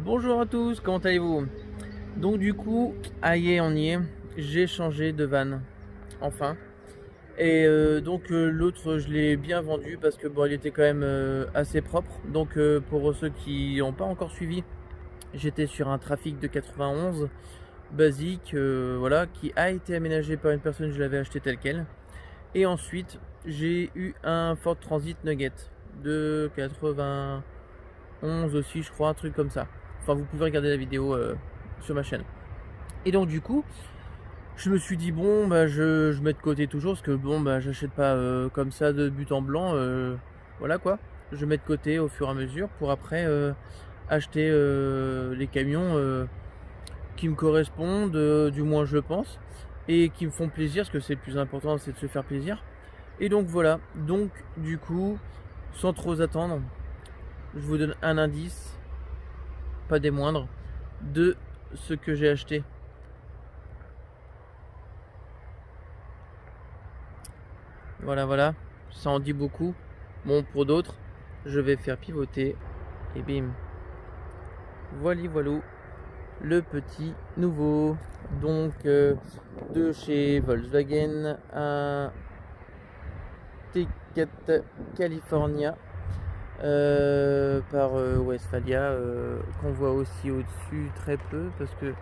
Bonjour à tous, comment allez-vous? Donc du coup, aïe, on y est, j'ai changé de van, enfin. Et l'autre, je l'ai bien vendu parce que bon, il était quand même assez propre. Donc pour ceux qui n'ont pas encore suivi, j'étais sur un trafic de 91 basique, voilà, qui a été aménagé par une personne, je l'avais acheté tel quel. Et ensuite, j'ai eu un Ford Transit Nugget de 91 aussi, je crois, un truc comme ça. Enfin, vous pouvez regarder la vidéo sur ma chaîne. Et donc du coup, je me suis dit bon, bah je mets de côté toujours parce que bon, bah j'achète pas comme ça de but en blanc, voilà quoi. Je mets de côté au fur et à mesure pour après acheter les camions qui me correspondent, du moins je pense, et qui me font plaisir, parce que c'est le plus important, c'est de se faire plaisir. Et donc voilà, donc du coup, sans trop attendre, je vous donne un indice, pas des moindres, de ce que j'ai acheté. Voilà, ça en dit beaucoup. Bon, pour d'autres, je vais faire pivoter et bim. Voilou, le petit nouveau. Donc, de chez Volkswagen, un T4 California par Westphalia, qu'on voit aussi au-dessus très peu parce que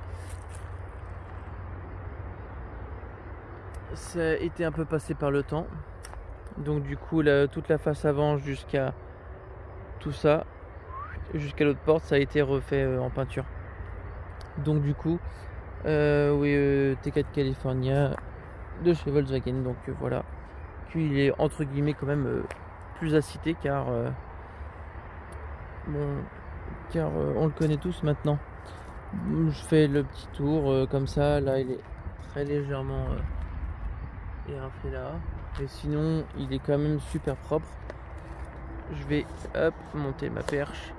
ça a été un peu passé par le temps. Donc du coup toute la face avant jusqu'à tout ça, jusqu'à l'autre porte, ça a été refait en peinture. Donc du coup oui, T4 California de chez Volkswagen. Donc voilà, puis il est entre guillemets quand même plus à citer car on le connaît tous maintenant. Je fais le petit tour comme ça, là il est très légèrement éraflé là, et sinon il est quand même super propre. Je vais hop monter ma perche.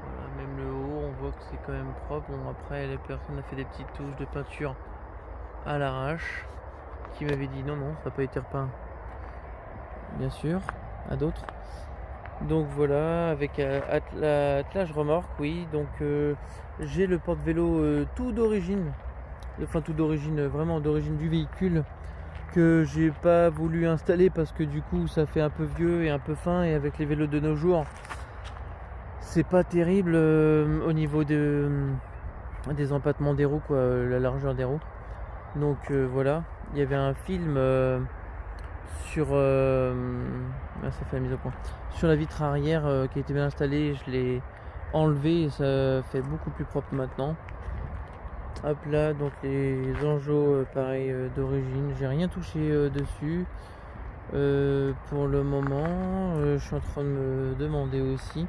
Voilà, même le haut on voit que c'est quand même propre. Bon, après la personne a fait des petites touches de peinture à l'arrache, qui m'avait dit non, ça n'a pas été repeint, bien sûr, à d'autres. Donc voilà, avec attelage remorque, oui. Donc j'ai le porte-vélo tout d'origine, enfin tout d'origine, vraiment d'origine du véhicule, que j'ai pas voulu installer parce que du coup ça fait un peu vieux et un peu fin, et avec les vélos de nos jours c'est pas terrible au niveau des empattements des roues, quoi, la largeur des roues. Donc voilà, il y avait un film sur ça fait la mise au point, sur la vitre arrière qui a été bien installée. Je l'ai enlevé et ça fait beaucoup plus propre maintenant. Hop là, donc les enjeux pareil d'origine, j'ai rien touché dessus pour le moment. Je suis en train de me demander aussi,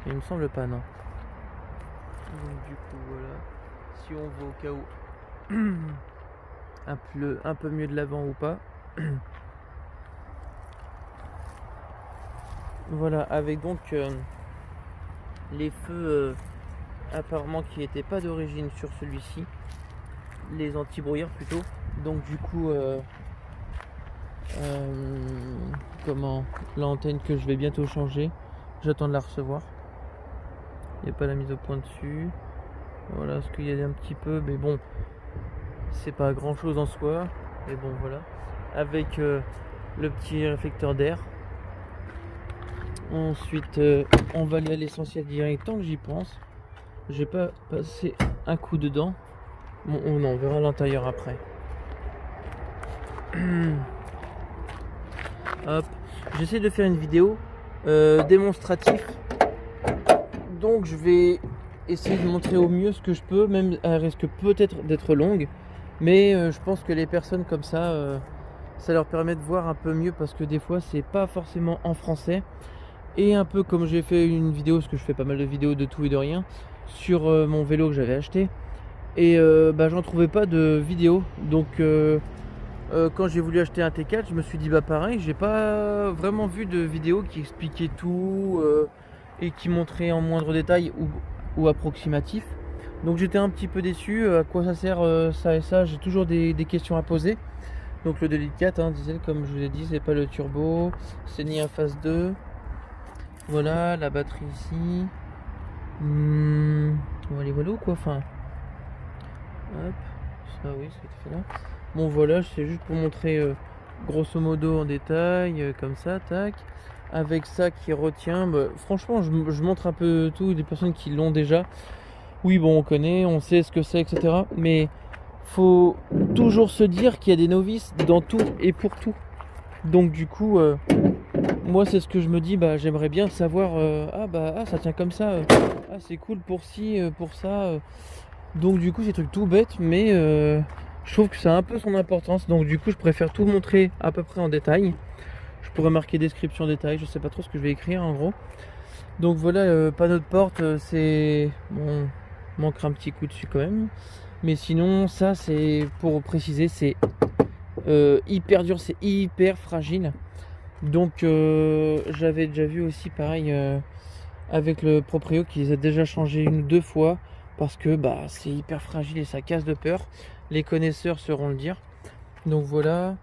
mais il me semble pas, non. Donc du coup voilà, si on va au cas où un peu mieux de l'avant ou pas. Voilà, avec donc les feux apparemment qui n'étaient pas d'origine sur celui-ci, les anti-brouillard plutôt. Donc du coup l'antenne que je vais bientôt changer, j'attends de la recevoir. Il n'y a pas la mise au point dessus. Voilà, ce qu'il y a un petit peu, mais bon, c'est pas grand chose en soi, mais bon voilà, avec le petit réflecteur d'air. Ensuite on va aller à l'essentiel direct tant que j'y pense. J'ai pas passé un coup dedans. Bon, on verra l'intérieur après. Hop, j'essaie de faire une vidéo démonstrative, donc je vais essayer de montrer au mieux ce que je peux, même elle risque peut-être d'être longue, mais je pense que les personnes comme ça leur permet de voir un peu mieux, parce que des fois c'est pas forcément en français. Et un peu comme j'ai fait une vidéo, parce que je fais pas mal de vidéos de tout et de rien, sur mon vélo que j'avais acheté, et j'en trouvais pas de vidéo. Donc quand j'ai voulu acheter un T4, je me suis dit bah pareil, j'ai pas vraiment vu de vidéo qui expliquait tout et qui montrait en moindre détail ou approximatif. Donc j'étais un petit peu déçu. À quoi ça sert ça et ça? J'ai toujours des questions à poser. Donc le 2,4 litres, hein, diesel, comme je vous ai dit, c'est pas le turbo, c'est ni un phase 2. Voilà, la batterie ici. On va aller voilà ou quoi, enfin. Hop, ça oui, c'est fait là. Bon voilà, c'est juste pour montrer grosso modo en détail, comme ça, tac. Avec ça qui retient, bah, franchement, je montre un peu tout, des personnes qui l'ont déjà. Oui, bon, on connaît, on sait ce que c'est, etc. Mais faut toujours se dire qu'il y a des novices dans tout et pour tout. Donc du coup, moi c'est ce que je me dis, bah j'aimerais bien savoir, ça tient comme ça, ah c'est cool pour ci, pour ça. Donc du coup c'est des trucs tout bêtes, mais je trouve que ça a un peu son importance. Donc du coup je préfère tout montrer à peu près en détail. Je pourrais marquer description détail, je sais pas trop ce que je vais écrire en gros. Donc voilà, panneau de porte, c'est bon, manquera un petit coup dessus quand même. Mais sinon ça c'est pour préciser, c'est hyper dur, c'est hyper fragile. Donc j'avais déjà vu aussi pareil avec le proprio qui les a déjà changé 1 ou 2 fois parce que bah c'est hyper fragile et ça casse de peur. Les connaisseurs sauront le dire. Donc voilà.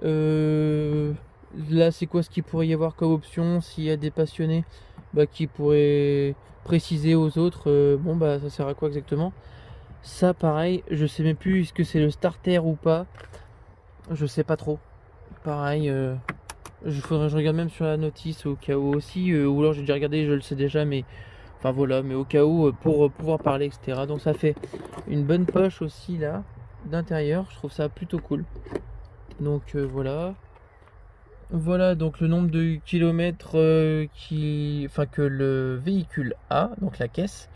Là c'est quoi ce qu'il pourrait y avoir comme option s'il y a des passionnés qui pourraient préciser aux autres bon bah ça sert à quoi exactement. Ça pareil, je sais même plus est-ce que c'est le starter ou pas. Je sais pas trop. Pareil, faudrait que je regarde même sur la notice au cas où aussi, ou alors j'ai déjà regardé, je le sais déjà, mais enfin voilà, mais au cas où pour pouvoir parler, etc. Donc ça fait une bonne poche aussi là d'intérieur. Je trouve ça plutôt cool. Donc voilà. Voilà donc le nombre de kilomètres que le véhicule a, donc la caisse,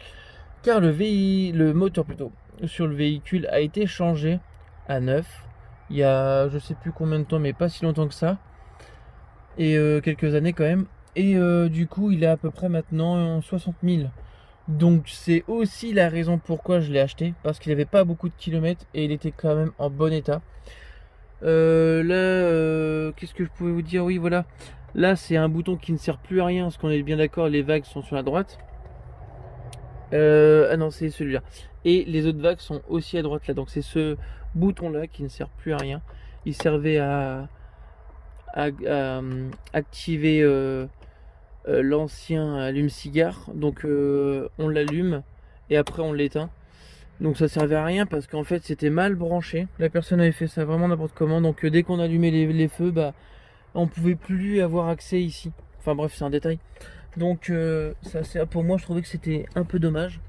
car le moteur plutôt sur le véhicule a été changé à neuf il y a je sais plus combien de temps, mais pas si longtemps que ça, et quelques années quand même, et du coup il est à peu près maintenant 60 000. Donc c'est aussi la raison pourquoi je l'ai acheté, parce qu'il n'avait pas beaucoup de kilomètres et il était quand même en bon état. Là, qu'est-ce que je pouvais vous dire? Oui, voilà. Là, c'est un bouton qui ne sert plus à rien, parce qu'on est bien d'accord, les vagues sont sur la droite. Ah non, c'est celui-là. Et les autres vagues sont aussi à droite là. Donc c'est ce bouton-là qui ne sert plus à rien. Il servait à activer l'ancien allume-cigare. Donc on l'allume et après on l'éteint. Donc ça servait à rien parce qu'en fait c'était mal branché. La personne avait fait ça vraiment n'importe comment. Donc dès qu'on allumait les feux, on pouvait plus avoir accès ici. Enfin bref, c'est un détail. Donc ça, pour moi je trouvais que c'était un peu dommage.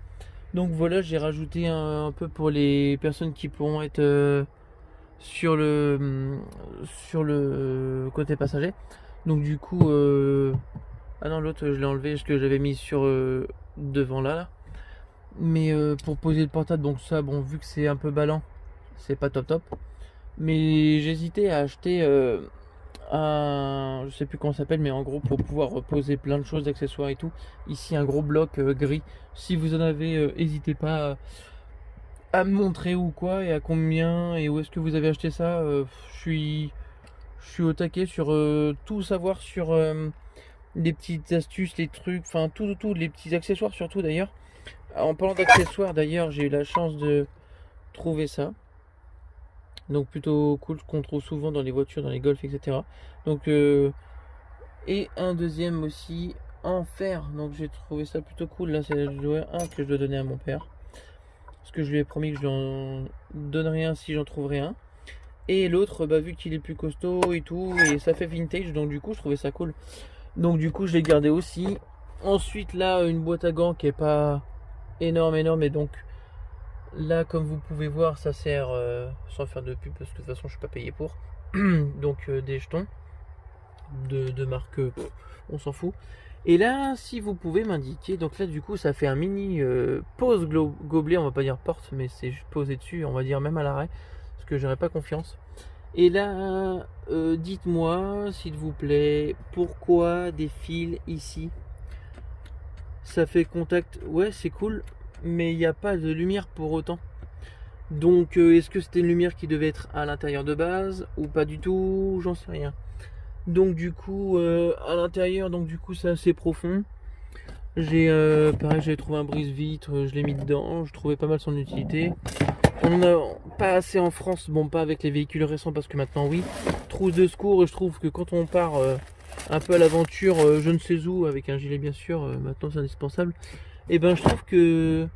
Donc voilà, j'ai rajouté un peu pour les personnes qui pourront être sur le côté passager. Donc du coup ah non, l'autre je l'ai enlevé parce que j'avais mis sur devant là. Mais pour poser le portable, donc ça, bon, vu que c'est un peu ballant, c'est pas top. Mais j'hésitais à acheter je sais plus comment ça s'appelle, mais en gros pour pouvoir poser plein de choses, d'accessoires et tout. Ici un gros bloc gris. Si vous en avez, n'hésitez pas à me montrer ou quoi et à combien et où est-ce que vous avez acheté ça. Je suis au taquet sur tout savoir sur les petites astuces, les trucs, enfin tout, les petits accessoires surtout d'ailleurs. En parlant d'accessoires d'ailleurs, j'ai eu la chance de trouver ça. Donc plutôt cool, ce qu'on trouve souvent dans les voitures, dans les Golf, etc. Donc et un deuxième aussi en fer. Donc j'ai trouvé ça plutôt cool. Là c'est un que je dois donner à mon père, parce que je lui ai promis que je lui en donnerais un si j'en trouverais un. Et l'autre, vu qu'il est plus costaud et tout, et ça fait vintage, donc du coup je trouvais ça cool. Donc du coup je l'ai gardé aussi. Ensuite là, une boîte à gants qui est pas énorme, et donc là comme vous pouvez voir, ça sert sans faire de pub, parce que de toute façon je suis pas payé pour. Donc des jetons de marque, on s'en fout. Et là, si vous pouvez m'indiquer, donc là du coup ça fait un mini pose gobelet, on va pas dire porte, mais c'est juste posé dessus, on va dire même à l'arrêt, parce que j'aurais pas confiance. Et là, dites-moi s'il vous plaît, pourquoi des fils ici? Ça fait contact, ouais c'est cool, mais il n'y a pas de lumière pour autant. Donc est-ce que c'était une lumière qui devait être à l'intérieur de base ou pas du tout? J'en sais rien. Donc du coup à l'intérieur, donc du coup c'est assez profond. J'ai pareil, j'avais trouvé un brise-vitre, je l'ai mis dedans, je trouvais pas mal son utilité. On en a pas assez en France, bon pas avec les véhicules récents parce que maintenant oui. Trousse de secours, je trouve que quand on part un peu à l'aventure, je ne sais où, avec un gilet bien sûr, maintenant c'est indispensable. Et ben je trouve que,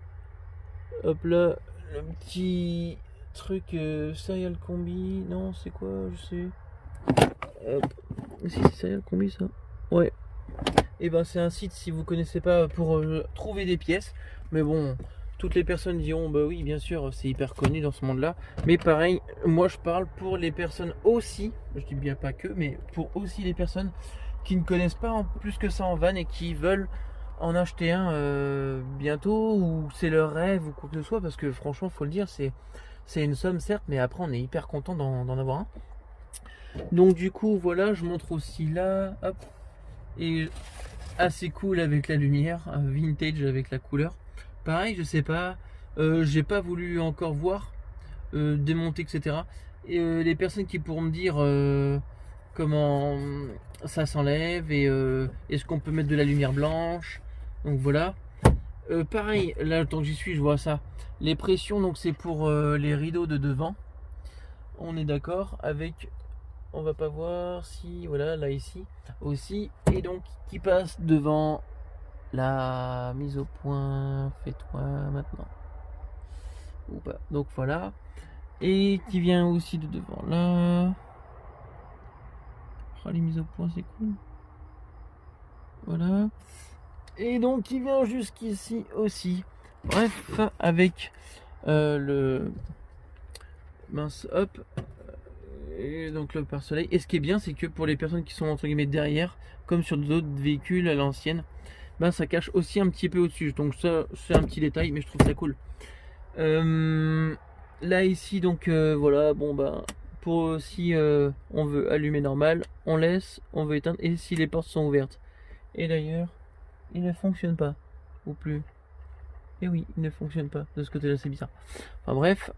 hop là, le petit truc Serial Combi, non c'est quoi, je sais. Hop, si c'est Serial Combi ça. Ouais. Et ben c'est un site si vous connaissez pas pour trouver des pièces. Mais bon, toutes les personnes diront bah oui bien sûr c'est hyper connu dans ce monde là. Mais pareil, moi je parle pour les personnes aussi, je dis bien pas que, mais pour aussi les personnes qui ne connaissent pas plus que ça en van et qui veulent en acheter un bientôt, ou c'est leur rêve ou quoi que ce soit, parce que franchement faut le dire, c'est une somme certes, mais après on est hyper content d'en avoir un. Donc du coup voilà, je montre aussi là, hop, et assez cool avec la lumière, vintage avec la couleur. Pareil, je sais pas, j'ai pas voulu encore voir, démonter, etc. Et les personnes qui pourront me dire comment ça s'enlève et est-ce qu'on peut mettre de la lumière blanche. Donc voilà. Pareil, là, tant que j'y suis, je vois ça. Les pressions, donc c'est pour les rideaux de devant. On est d'accord avec. On va pas voir si voilà là ici aussi, et donc qui passe devant la mise au point, fais-toi maintenant ou pas, donc voilà, et qui vient aussi de devant là. Oh, les mises au point c'est cool, voilà, et donc qui vient jusqu'ici aussi. Bref, avec le mince hop. Et donc le pare-soleil. Et ce qui est bien, c'est que pour les personnes qui sont entre guillemets derrière, comme sur d'autres véhicules à l'ancienne, ben ça cache aussi un petit peu au-dessus. Donc ça, c'est un petit détail, mais je trouve ça cool. Là ici, donc voilà, bon ben pour si on veut allumer normal, on laisse, on veut éteindre, et si les portes sont ouvertes. Et d'ailleurs, il ne fonctionne pas, ou plus. Et oui, il ne fonctionne pas. De ce côté-là, c'est bizarre. Enfin bref,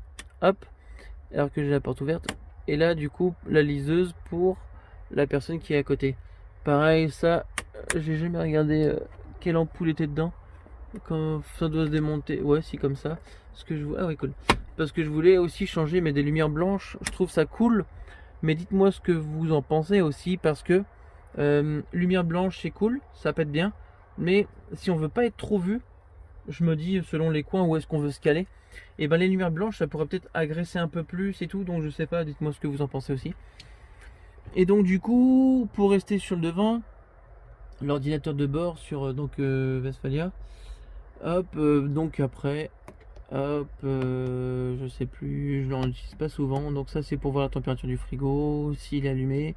hop, alors que j'ai la porte ouverte. Et là du coup la liseuse pour la personne qui est à côté. Pareil, ça j'ai jamais regardé quelle ampoule était dedans, quand ça doit se démonter. Ouais, si, comme ça. Ce que je voulais, ah ouais, cool, parce que je voulais aussi changer mais des lumières blanches, je trouve ça cool. Mais dites-moi ce que vous en pensez aussi, parce que lumière blanche c'est cool, ça pète bien, mais si on veut pas être trop vu, je me dis selon les coins où est-ce qu'on veut se caler, et ben les lumières blanches ça pourrait peut-être agresser un peu plus et tout. Donc je sais pas, dites-moi ce que vous en pensez aussi. Et donc du coup, pour rester sur le devant, l'ordinateur de bord sur Westphalia, hop, donc après hop, je sais plus, je l'utilise pas souvent, donc ça c'est pour voir la température du frigo, s'il est allumé.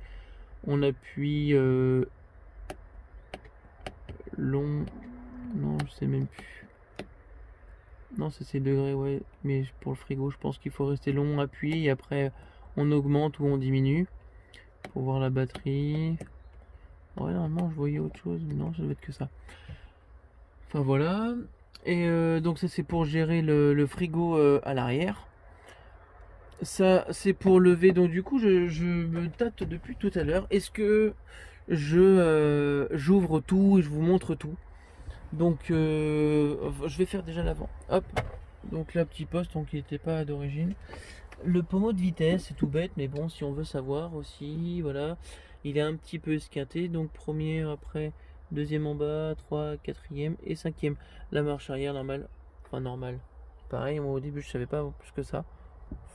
On appuie long, non je sais même plus. Non, c'est degrés, ouais. Mais pour le frigo, je pense qu'il faut rester long, appuyé, et après on augmente ou on diminue pour voir la batterie. Ouais, normalement je voyais autre chose, mais non, ça doit être que ça. Enfin voilà. Et donc ça c'est pour gérer le frigo à l'arrière. Ça c'est pour lever. Donc du coup je me tâte depuis tout à l'heure. Est-ce que j'ouvre tout et je vous montre tout? Donc je vais faire déjà l'avant. Hop. Donc là, petit poste, donc il n'était pas d'origine. Le pommeau de vitesse, c'est tout bête, mais bon, si on veut savoir aussi, voilà, il est un petit peu esquinté. Donc premier, après, deuxième en bas, 3, quatrième et cinquième. La marche arrière normale, enfin normale. Pareil, moi au début je savais pas plus que ça.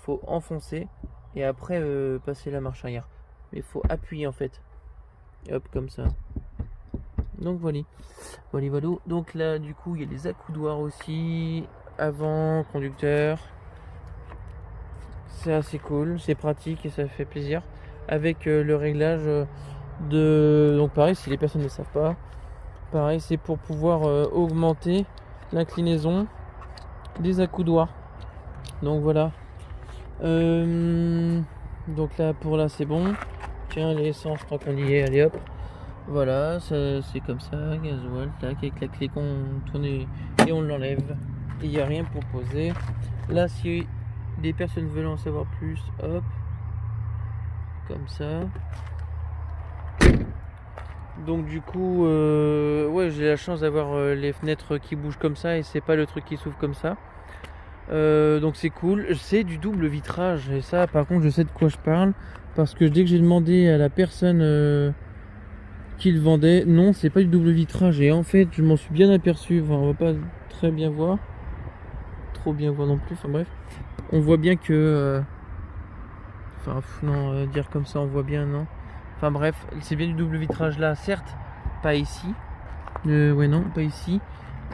Faut enfoncer et après passer la marche arrière. Mais faut appuyer en fait. Et hop, comme ça. Donc voilà. Voilà. Donc là, du coup, il y a les accoudoirs aussi. Avant, conducteur. C'est assez cool, c'est pratique et ça fait plaisir. Avec le réglage de. Donc pareil, si les personnes ne le savent pas, pareil, c'est pour pouvoir augmenter l'inclinaison des accoudoirs. Donc voilà. Donc là, pour là, c'est bon. Tiens, l'essence, je crois qu'on y est. Allez hop. Voilà, c'est comme ça, gasoil, tac, avec la clé qu'on tourne et on l'enlève. Il n'y a rien pour poser. Là, si des personnes veulent en savoir plus, hop, comme ça. Donc du coup, ouais, j'ai la chance d'avoir les fenêtres qui bougent comme ça et c'est pas le truc qui s'ouvre comme ça. Donc c'est cool. C'est du double vitrage et ça, par contre, je sais de quoi je parle parce que dès que j'ai demandé à la personne qui le vendait, non, c'est pas du double vitrage et en fait, je m'en suis bien aperçu. Enfin, on va pas très bien voir, trop bien voir non plus. Enfin bref, on voit bien que, enfin non, dire comme ça, on voit bien, non. Enfin bref, c'est bien du double vitrage là, certes, pas ici. Ouais, non, pas ici.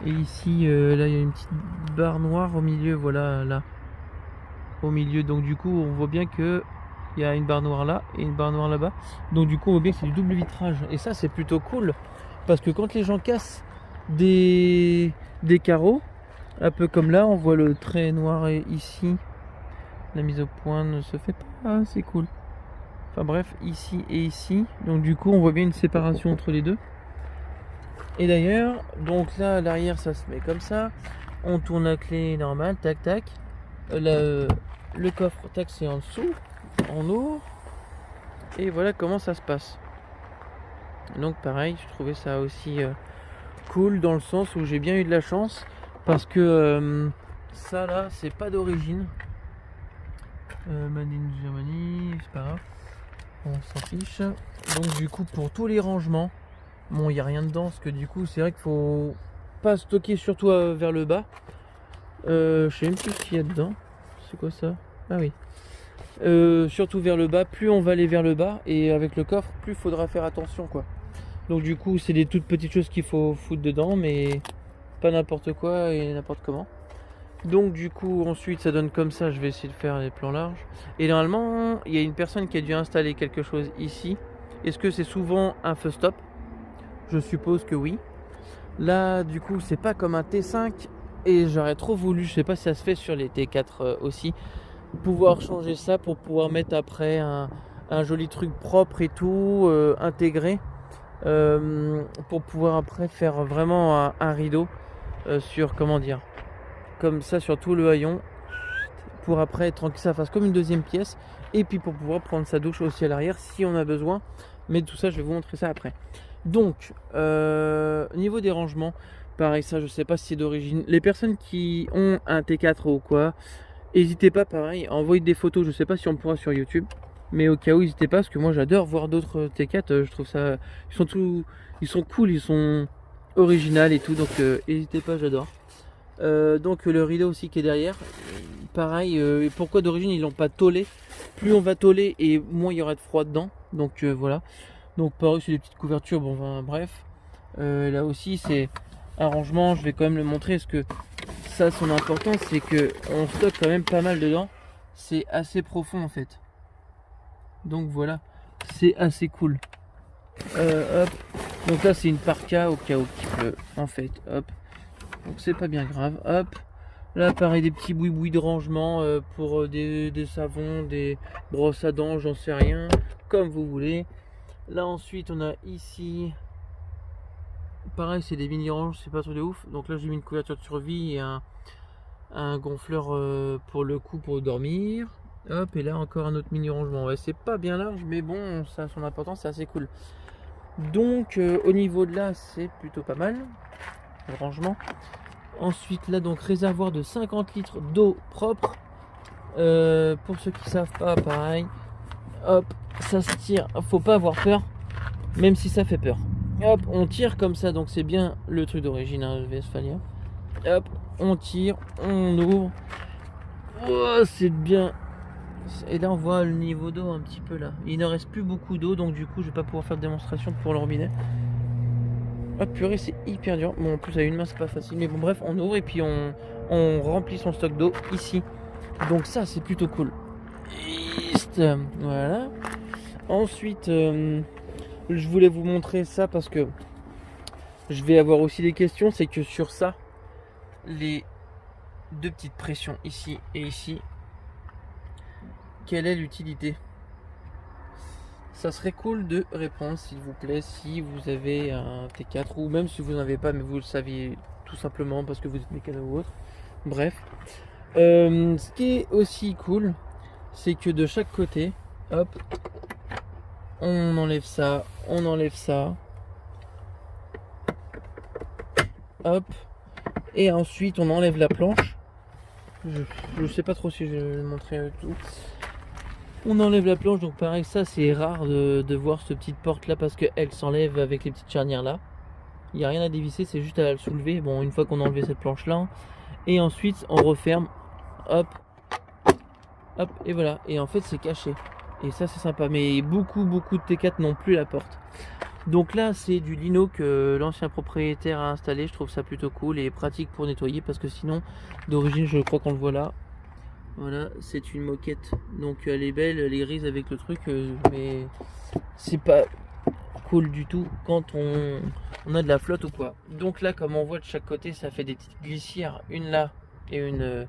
Et ici, là, il y a une petite barre noire au milieu, voilà, là. Au milieu, donc du coup, on voit bien que il y a une barre noire là et une barre noire là-bas. Donc du coup, on voit bien que c'est du double vitrage. Et ça, c'est plutôt cool. Parce que quand les gens cassent des carreaux, un peu comme là, on voit le trait noir ici. La mise au point ne se fait pas, c'est cool. Enfin bref, ici et ici. Donc du coup, on voit bien une séparation entre les deux. Et d'ailleurs, donc là, à l'arrière, ça se met comme ça. On tourne la clé normale, tac tac. Le coffre, tac, c'est en dessous. On ouvre. Et voilà comment ça se passe. Donc pareil, je trouvais ça aussi cool dans le sens où j'ai bien eu de la chance. Parce que ça là, c'est pas d'origine. Made in Germany, c'est pas grave. On s'en fiche. Donc du coup, pour tous les rangements, bon, il n'y a rien dedans, parce que du coup, c'est vrai qu'il faut pas stocker surtout vers le bas. Je sais même plus ce qu'il y a dedans. C'est quoi ça? Ah oui. Surtout vers le bas, plus on va aller vers le bas, et avec le coffre, plus il faudra faire attention, quoi. Donc du coup, c'est des toutes petites choses qu'il faut foutre dedans, mais pas n'importe quoi et n'importe comment. Donc du coup, ensuite, ça donne comme ça. Je vais essayer de faire les plans larges. Et normalement, il y a une personne qui a dû installer quelque chose ici. Est-ce que c'est souvent un feu stop? Je suppose que oui. Là, du coup, c'est pas comme un T5 et j'aurais trop voulu, je sais pas si ça se fait sur les T4 aussi, pouvoir changer ça pour pouvoir mettre après un joli truc propre et tout, intégré, pour pouvoir après faire vraiment un rideau sur, comment dire, comme ça sur tout le haillon, pour après que ça fasse comme une deuxième pièce et puis pour pouvoir prendre sa douche aussi à l'arrière si on a besoin. Mais tout ça, je vais vous montrer ça après. Donc, au niveau des rangements, pareil, ça je sais pas si c'est d'origine. Les personnes qui ont un T4 ou quoi, n'hésitez pas, pareil, à envoyer des photos. Je sais pas si on pourra sur YouTube, mais au cas où, n'hésitez pas, parce que moi j'adore voir d'autres T4. Je trouve ça, ils sont cool, ils sont originales et tout, donc n'hésitez pas, j'adore. Donc le rideau aussi qui est derrière, pareil. Pourquoi d'origine ils l'ont pas tôlé? Plus on va tôler et moins il y aura de froid dedans. Donc voilà. Donc pareil, c'est des petites couvertures, bon enfin, bref. Là aussi c'est un rangement, je vais quand même le montrer parce que ça, son importance, c'est que on stocke quand même pas mal dedans. C'est assez profond en fait. Donc voilà, c'est assez cool. Hop. Donc là c'est une parka au cas où il pleut en fait. Hop. Donc c'est pas bien grave. Hop. Là pareil, des petits boui-boui de rangement pour des savons, des brosses à dents, j'en sais rien. Comme vous voulez. Là ensuite on a ici, pareil c'est des mini ranges, c'est pas trop de ouf. Donc là j'ai mis une couverture de survie et un gonfleur pour le coup pour dormir. Hop, et là encore un autre mini rangement. Ouais, c'est pas bien large mais bon, ça a son importance, c'est assez cool. Donc au niveau de là c'est plutôt pas mal le rangement. Ensuite là donc réservoir de 50 litres d'eau propre. Pour ceux qui savent pas, pareil. Hop, ça se tire, faut pas avoir peur, même si ça fait peur. Hop, on tire comme ça, donc c'est bien le truc d'origine, hein, Westphalia. Hop, on tire, on ouvre. Oh, c'est bien. Et là on voit le niveau d'eau un petit peu là. Il ne reste plus beaucoup d'eau, donc du coup je vais pas pouvoir faire de démonstration pour le robinet. Ah purée, c'est hyper dur. Bon, en plus à une main c'est pas facile, mais bon bref, on ouvre et puis on remplit son stock d'eau ici. Donc ça c'est plutôt cool. Voilà. Ensuite, je voulais vous montrer ça parce que je vais avoir aussi des questions. C'est que sur ça, les deux petites pressions ici et ici, quelle est l'utilité? Ça serait cool de répondre s'il vous plaît, si vous avez un T4 ou même si vous n'en avez pas mais vous le saviez tout simplement parce que vous êtes mécano ou autre. Bref. Ce qui est aussi cool, c'est que de chaque côté, hop, on enlève ça, hop, et ensuite on enlève la planche. Je sais pas trop si je vais le montrer tout. On enlève la planche, donc pareil, ça c'est rare de voir cette petite porte là parce qu'elle s'enlève avec les petites charnières là. Il n'y a rien à dévisser, c'est juste à le soulever. Bon, une fois qu'on a enlevé cette planche là, et ensuite on referme, hop, hop, et voilà. Et en fait c'est caché. Et ça c'est sympa, mais beaucoup de T4 n'ont plus la porte. Donc là c'est du lino que l'ancien propriétaire a installé. Je trouve ça plutôt cool et pratique pour nettoyer parce que sinon d'origine je crois qu'on le voit là. Voilà, c'est une moquette. Donc elle est belle, elle est grise avec le truc, mais c'est pas cool du tout quand on a de la flotte ou quoi. Donc là comme on voit de chaque côté ça fait des petites glissières, une là et une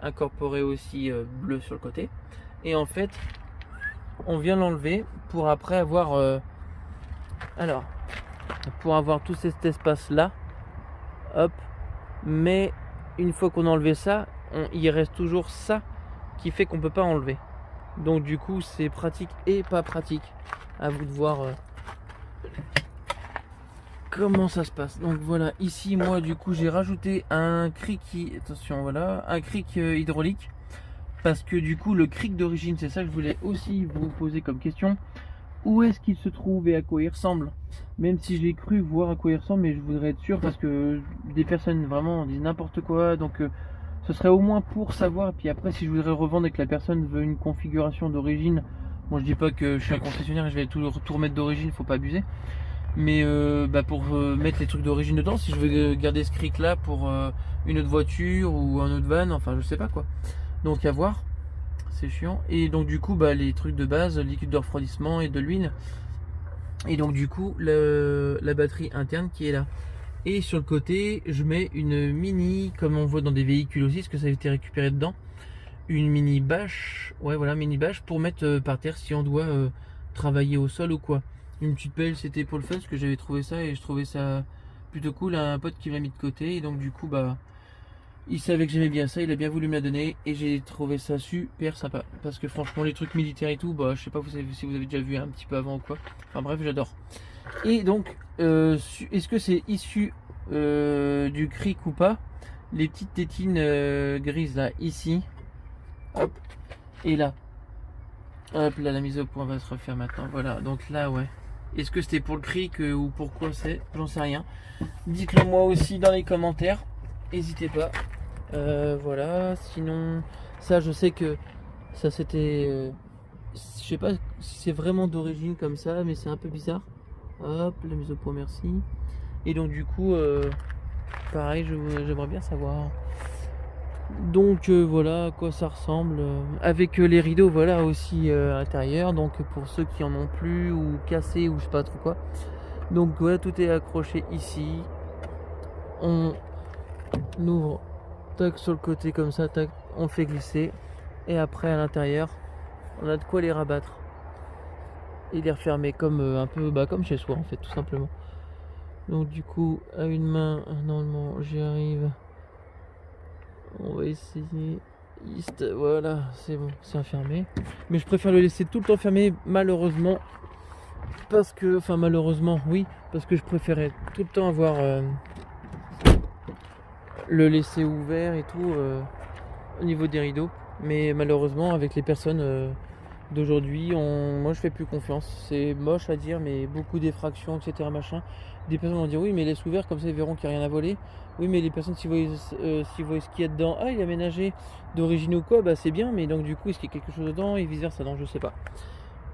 incorporée aussi bleue sur le côté. Et en fait on vient l'enlever pour après avoir pour avoir tout cet espace là, hop, mais une fois qu'on a enlevé ça, il reste toujours ça qui fait qu'on peut pas enlever. Donc du coup c'est pratique et pas pratique. À vous de voir comment ça se passe. Donc voilà, ici moi du coup j'ai rajouté un cric attention, voilà, un cric hydraulique parce que du coup le cric d'origine, c'est ça que je voulais aussi vous poser comme question. Où est-ce qu'il se trouve et à quoi il ressemble? Même si je l'ai cru voir à quoi il ressemble, mais je voudrais être sûr parce que des personnes vraiment disent n'importe quoi. Donc ce serait au moins pour savoir. Et puis après, si je voudrais revendre et que la personne veut une configuration d'origine, moi je dis pas que je suis un concessionnaire et je vais tout remettre d'origine, faut pas abuser. Mais pour mettre les trucs d'origine dedans, si je veux garder ce cric là pour une autre voiture ou un autre van, enfin je sais pas quoi. Donc à voir. C'est chiant. Et donc du coup les trucs de base, liquide de refroidissement et de l'huile. Et donc du coup la batterie interne qui est là. Et sur le côté je mets une mini, comme on voit dans des véhicules aussi, parce que ça a été récupéré dedans, une mini bâche. Ouais voilà, mini bâche pour mettre par terre si on doit travailler au sol ou quoi. Une petite pelle, c'était pour le fun parce que j'avais trouvé ça et je trouvais ça plutôt cool. Un pote qui m'a mis de côté et donc du coup il savait que j'aimais bien ça, il a bien voulu me la donner et j'ai trouvé ça super sympa. Parce que franchement les trucs militaires et tout, je sais pas si vous avez déjà vu un petit peu avant ou quoi. Enfin bref, j'adore. Et donc, est-ce que c'est issu du cric ou pas? Les petites tétines grises là, ici. Hop. Et là. Hop là, la mise au point va se refaire maintenant. Voilà, donc là ouais. Est-ce que c'était pour le cric ou pourquoi c'est? J'en sais rien. Dites-le moi aussi dans les commentaires. N'hésitez pas. Voilà, sinon ça je sais que ça c'était je sais pas si c'est vraiment d'origine comme ça, mais c'est un peu bizarre. Hop, la mise au point, merci. Et donc du coup pareil, j'aimerais bien savoir. Donc voilà à quoi ça ressemble avec les rideaux, voilà aussi à l'intérieur. Donc pour ceux qui en ont plus ou cassés ou je sais pas trop quoi. Donc voilà, tout est accroché ici. On ouvre, tac, sur le côté comme ça, tac, on fait glisser. Et après à l'intérieur, on a de quoi les rabattre et les refermer comme un peu comme chez soi en fait, tout simplement. Donc du coup à une main, normalement j'y arrive. On va essayer. Voilà, c'est bon, c'est enfermé. Mais je préfère le laisser tout le temps fermé, malheureusement. Parce que, enfin malheureusement, oui, parce que je préférais tout le temps avoir le laisser ouvert et tout au niveau des rideaux. Mais malheureusement, avec les personnes d'aujourd'hui, moi je fais plus confiance. C'est moche à dire, mais beaucoup d'effractions, etc. Machin. Des personnes vont dire oui, mais laisse ouvert, comme ça ils verront qu'il n'y a rien à voler. Oui, mais les personnes, s'ils voient ce qu'il y a dedans, ah, il est aménagé d'origine ou quoi, c'est bien, mais donc du coup, est-ce qu'il y a quelque chose dedans et vice versa, donc je sais pas.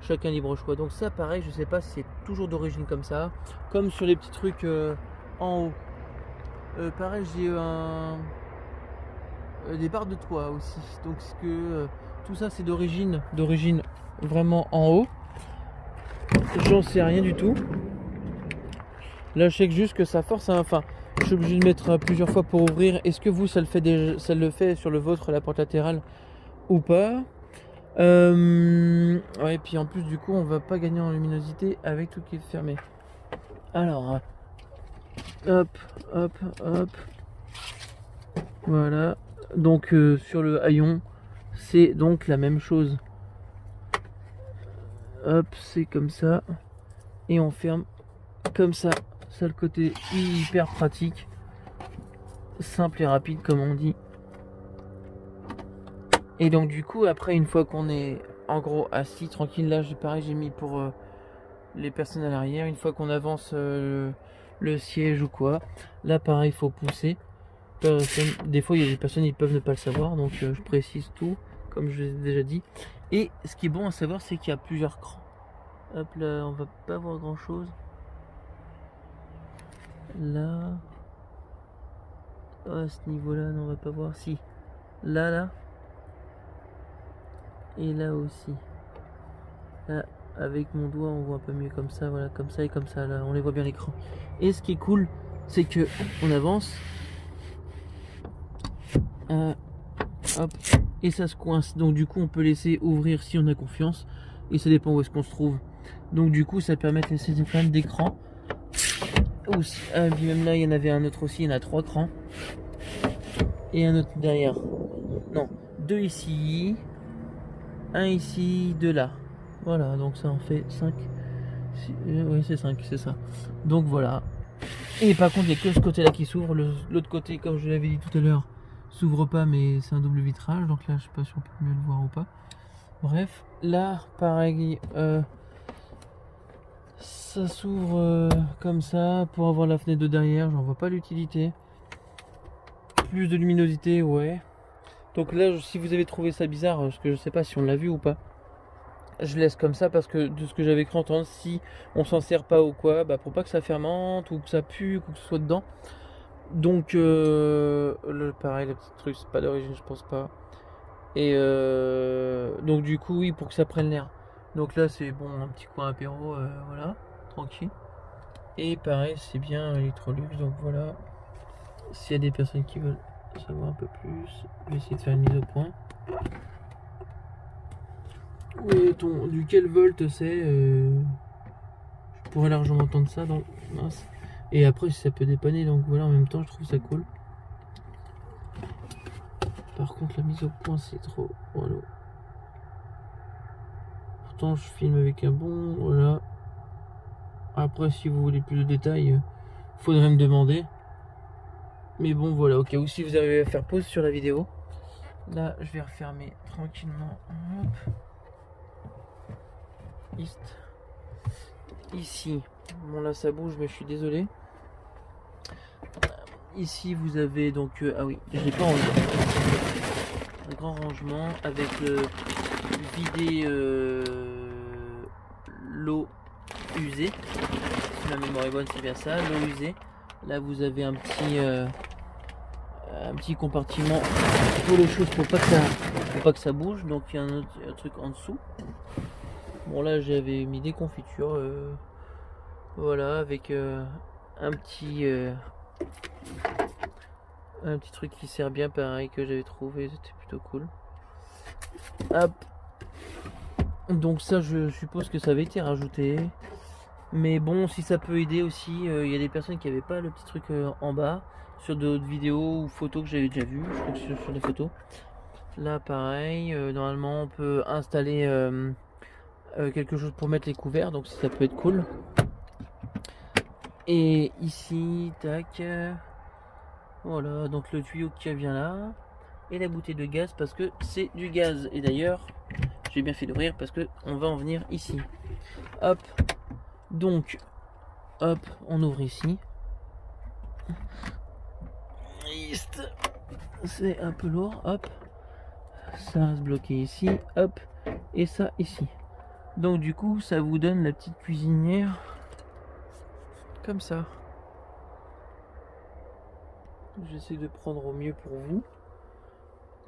Chacun libre choix. Donc ça, pareil, je sais pas si c'est toujours d'origine comme ça. Comme sur les petits trucs en haut. Pareil, j'ai des barres de toit aussi. Donc ce que tout ça, c'est d'origine vraiment en haut. J'en sais rien du tout. Là, je sais que juste que ça force. Enfin, je suis obligé de mettre plusieurs fois pour ouvrir. Est-ce que vous, ça le fait sur le vôtre, la porte latérale ou pas? Ouais, et puis en plus, du coup, on va pas gagner en luminosité avec tout qui est fermé. Alors, hop, hop, hop. Voilà. Donc, sur le haillon, c'est donc la même chose. Hop, c'est comme ça. Et on ferme comme ça. Ça, le côté hyper pratique. simple et rapide comme on dit. Et donc du coup après une fois qu'on est en gros assis tranquille, là pareil j'ai mis pour les personnes à l'arrière, une fois qu'on avance le siège ou quoi, là pareil il faut pousser. Des fois il y a des personnes ils peuvent ne pas le savoir, donc je précise tout comme je l'ai déjà dit. Et ce qui est bon à savoir c'est qu'il y a plusieurs crans. Hop là on va pas voir grand chose. Là à ce niveau là non, on va pas voir. Si là et là aussi. Là, avec mon doigt on voit un peu mieux comme ça, voilà, comme ça et comme ça, là on les voit bien l'écran. Et ce qui est cool c'est que on avance, hop, et ça se coince, donc du coup on peut laisser ouvrir si on a confiance, et ça dépend où est-ce qu'on se trouve. Donc du coup ça permet de laisser des fans d'écran aussi. Ah, puis même là il y en avait un autre aussi, il y en a 3 crans et un autre derrière, non, 2 ici, un ici, 2 là. Voilà, donc ça en fait 5. Oui, c'est 5, c'est ça. Donc voilà. Et par contre, il n'y a que ce côté-là qui s'ouvre. L'autre côté, comme je l'avais dit tout à l'heure, s'ouvre pas, mais c'est un double vitrage. Donc là, je sais pas si on peut mieux le voir ou pas. Bref, là, pareil, ça s'ouvre comme ça pour avoir la fenêtre de derrière. J'en vois pas l'utilité. Plus de luminosité, ouais. Donc là, si vous avez trouvé ça bizarre, parce que je sais pas si on l'a vu ou pas, je laisse comme ça parce que de ce que j'avais cru entendre, si on s'en sert pas ou quoi, bah pour pas que ça fermente ou que ça pue ou que ce soit dedans. Donc pareil, le petit truc c'est pas d'origine, je pense pas. Et donc du coup oui, pour que ça prenne l'air. Donc là c'est bon, un petit coin apéro, voilà, tranquille. Et pareil c'est bien Electrolux, donc voilà. S'il y a des personnes qui veulent savoir un peu plus, je vais essayer de faire une mise au point. Oui, duquel volt c'est, je pourrais largement entendre ça, donc mince. Et après si ça peut dépanner, donc voilà, en même temps je trouve ça cool. Par contre la mise au point c'est trop, voilà. Pourtant je filme avec un bon, voilà. Après si vous voulez plus de détails, faudrait me demander. Mais bon voilà, au cas où si vous arrivez à faire pause sur la vidéo. Là je vais refermer tranquillement. Hop. Ici, bon là ça bouge mais je suis désolé. Ici vous avez donc, ah oui, j'ai pas enlevé. Un grand rangement avec le vider l'eau usée. Si ma mémoire est bonne, c'est bien ça, l'eau usée. Là vous avez un petit compartiment pour les choses pour pas que ça bouge. Donc il y a un truc en dessous. Bon là j'avais mis des confitures, voilà, avec un petit truc qui sert bien, pareil, que j'avais trouvé, c'était plutôt cool. Hop. Donc ça je suppose que ça avait été rajouté. Mais bon, si ça peut aider aussi, il y a des personnes qui n'avaient pas le petit truc en bas, sur d'autres vidéos ou photos que j'avais déjà vues, je crois que sur des photos. Là pareil, normalement on peut installer quelque chose pour mettre les couverts, donc ça peut être cool. Et ici, tac, voilà, donc le tuyau qui vient là, et la bouteille de gaz parce que c'est du gaz. Et d'ailleurs, j'ai bien fait d'ouvrir parce que on va en venir ici. Hop, donc, hop, on ouvre ici. C'est un peu lourd, hop, ça reste bloqué ici, hop, et ça ici. Donc du coup ça vous donne la petite cuisinière comme ça. J'essaie de prendre au mieux pour vous.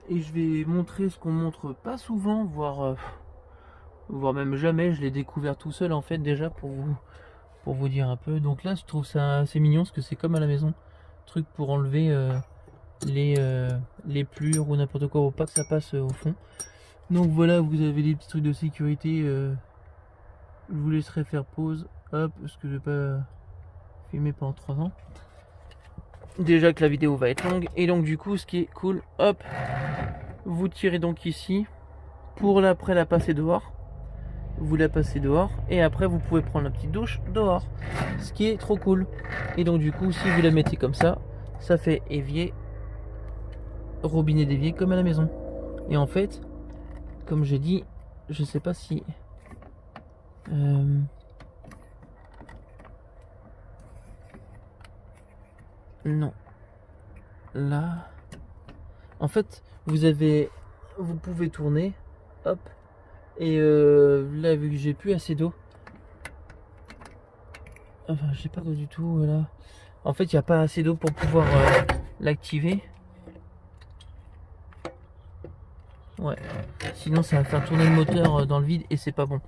Et je vais montrer ce qu'on montre pas souvent, voire même jamais. Je l'ai découvert tout seul en fait déjà pour vous dire un peu. Donc là je trouve ça assez mignon parce que c'est comme à la maison. Truc pour enlever les plures ou n'importe quoi pour pas que ça passe au fond. Donc voilà, vous avez des petits trucs de sécurité. Je vous laisserai faire pause, hop, parce que je vais pas filmer pendant 3 ans. Déjà que la vidéo va être longue. Et donc du coup, ce qui est cool, hop, vous tirez donc ici pour après la passer dehors. Vous la passez dehors et après vous pouvez prendre la petite douche dehors. Ce qui est trop cool. Et donc du coup, si vous la mettez comme ça, ça fait évier robinet dévié comme à la maison. Et en fait, comme j'ai dit, je sais pas si non, là, en fait, vous pouvez tourner, hop, et là, vu que j'ai plus assez d'eau, enfin, j'ai pas d'eau du tout là. En fait, il n'y a pas assez d'eau pour pouvoir l'activer. Ouais. Sinon, ça va faire tourner le moteur dans le vide et c'est pas bon.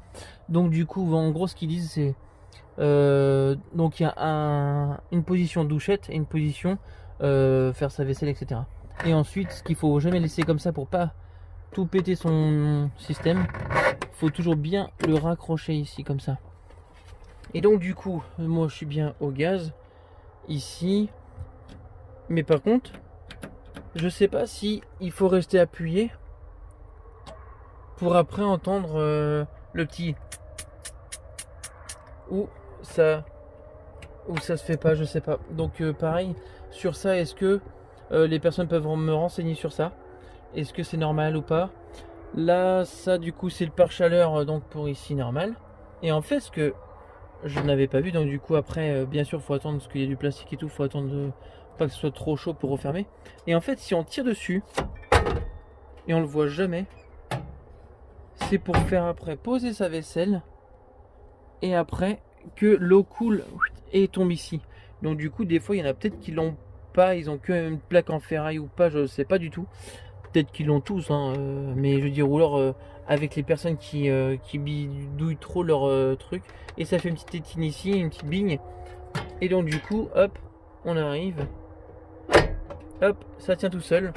Donc, du coup, en gros, ce qu'ils disent, c'est donc il y a une position douchette et une position faire sa vaisselle, etc. Et ensuite, ce qu'il faut jamais laisser comme ça pour pas tout péter son système, faut toujours bien le raccrocher ici comme ça. Et donc, du coup, moi, je suis bien au gaz ici, mais par contre, je sais pas si il faut rester appuyé pour après entendre le petit ou ça se fait pas, je sais pas. Donc pareil sur ça, est-ce que les personnes peuvent me renseigner sur ça? Est-ce que c'est normal ou pas? Là, ça du coup c'est le pare-chaleur donc pour ici normal. Et en fait ce que je n'avais pas vu, donc du coup après bien sûr faut attendre parce qu'il y a du plastique et tout, faut attendre pas que ce soit trop chaud pour refermer. Et en fait si on tire dessus et on le voit jamais, c'est pour faire après poser sa vaisselle et après que l'eau coule et tombe ici. Donc du coup des fois il y en a peut-être qui l'ont pas, ils ont que une plaque en ferraille ou pas, je sais pas du tout. Peut-être qu'ils l'ont tous, hein, mais je veux dire, ou alors avec les personnes qui bidouillent trop leur truc, et ça fait une petite tétine ici, une petite bigne, et donc du coup, hop, on arrive, hop, ça tient tout seul,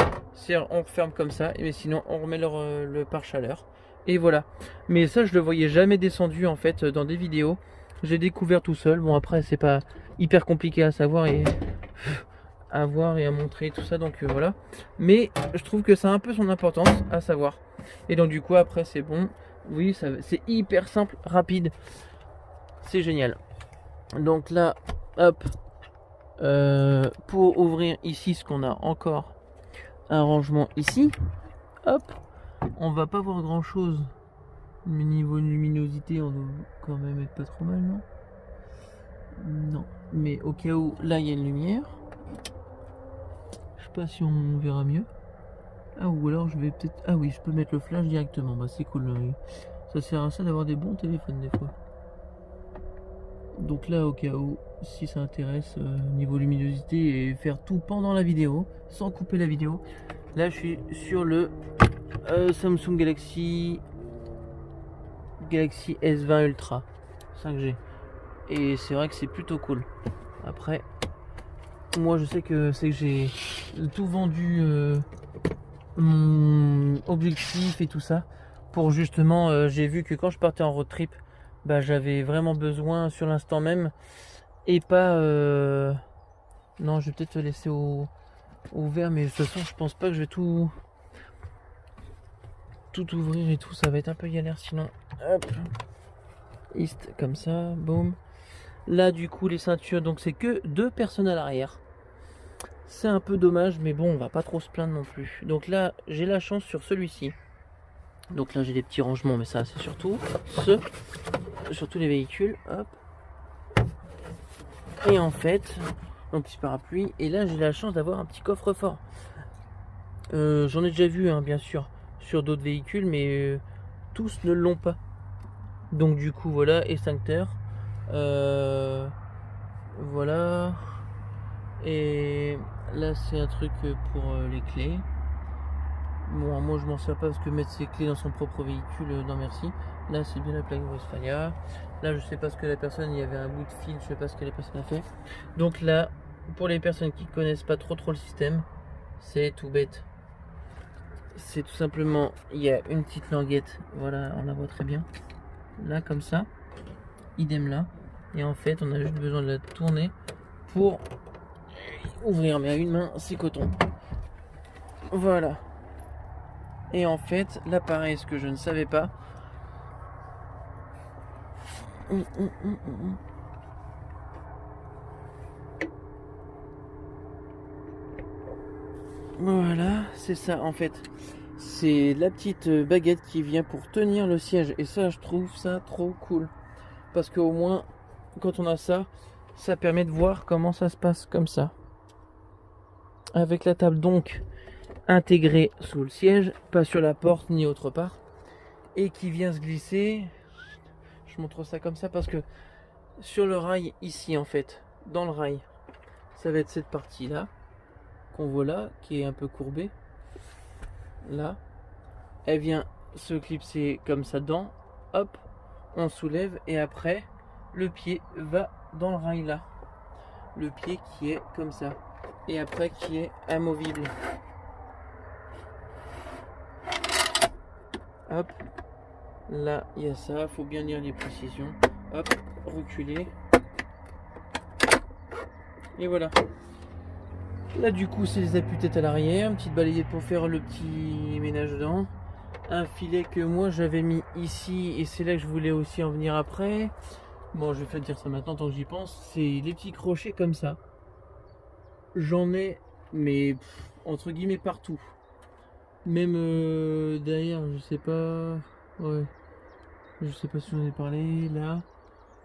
on referme comme ça, et sinon on remet le pare-chaleur, et voilà. Mais ça, je le voyais jamais descendu en fait dans des vidéos, j'ai découvert tout seul. Bon après, c'est pas hyper compliqué à savoir et à voir et à montrer tout ça, donc voilà. Mais je trouve que ça a un peu son importance à savoir. Et donc du coup après c'est bon. Oui, c'est hyper simple, rapide. C'est génial. Donc là, hop, pour ouvrir ici, ce qu'on a encore un rangement ici. Hop, on va pas voir grand chose. Mais niveau luminosité, on doit quand même être pas trop mal, non? Non, mais au cas où, là il y a une lumière. Je sais pas si on verra mieux. Ah, ou alors je vais peut-être... Ah oui, je peux mettre le flash directement. Bah c'est cool. Ça sert à ça d'avoir des bons téléphones des fois. Donc là, au cas où, si ça intéresse, niveau luminosité et faire tout pendant la vidéo, sans couper la vidéo. Là, je suis sur le Samsung Galaxy S20 Ultra 5G. Et c'est vrai que c'est plutôt cool. Après, moi je sais que j'ai tout vendu... mon objectif et tout ça pour justement j'ai vu que quand je partais en road trip, bah j'avais vraiment besoin sur l'instant même et pas non, je vais peut-être te laisser au vert, mais de toute façon je pense pas que je vais tout ouvrir et tout, ça va être un peu galère sinon. Hop, East comme ça, boum. Là du coup les ceintures, donc c'est que 2 personnes à l'arrière. C'est un peu dommage, mais bon, on va pas trop se plaindre non plus. Donc là, j'ai la chance sur celui-ci. Donc là, j'ai des petits rangements, mais ça, c'est surtout sur tous les véhicules. Hop. Et en fait, un petit parapluie. Et là, j'ai la chance d'avoir un petit coffre-fort. J'en ai déjà vu, hein, bien sûr, sur d'autres véhicules, mais tous ne l'ont pas. Donc du coup, voilà, extincteur. Voilà. Et là, c'est un truc pour les clés. Bon, moi je m'en sers pas parce que mettre ses clés dans son propre véhicule, non merci. Là c'est bien la plaque Westphalia. Là je sais pas ce que la personne, il y avait un bout de fil, je sais pas ce que la personne a fait. Donc là, pour les personnes qui connaissent pas trop le système, c'est tout bête. C'est tout simplement, il y a une petite languette, voilà, on la voit très bien. Là comme ça, idem là. Et en fait on a juste besoin de la tourner pour ouvrir, mais à une main c'est coton. Voilà. Et en fait, là pareil, ce que je ne savais pas. Voilà, c'est ça en fait. C'est la petite baguette qui vient pour tenir le siège. Et ça, je trouve ça trop cool. Parce qu'au moins, quand on a ça, ça permet de voir comment ça se passe comme ça. Avec la table donc intégrée sous le siège, pas sur la porte ni autre part. Et qui vient se glisser. Je montre ça comme ça parce que sur le rail ici en fait, dans le rail, ça va être cette partie là qu'on voit là, qui est un peu courbée. Là, elle vient se clipser comme ça dedans. Hop, on soulève et après le pied va dans le rail là. Le pied qui est comme ça et après qui est amovible. Hop, là il y a ça, faut bien lire les précisions. Hop, reculer. Et voilà. Là du coup c'est les appuis-têtes à l'arrière, une petite balayette pour faire le petit ménage dedans. Un filet que moi j'avais mis ici et c'est là que je voulais aussi en venir après. Bon, je vais dire ça maintenant tant que j'y pense. C'est les petits crochets comme ça. J'en ai, mais entre guillemets partout. Même derrière, je sais pas. Ouais. Je sais pas si j'en ai parlé. Là.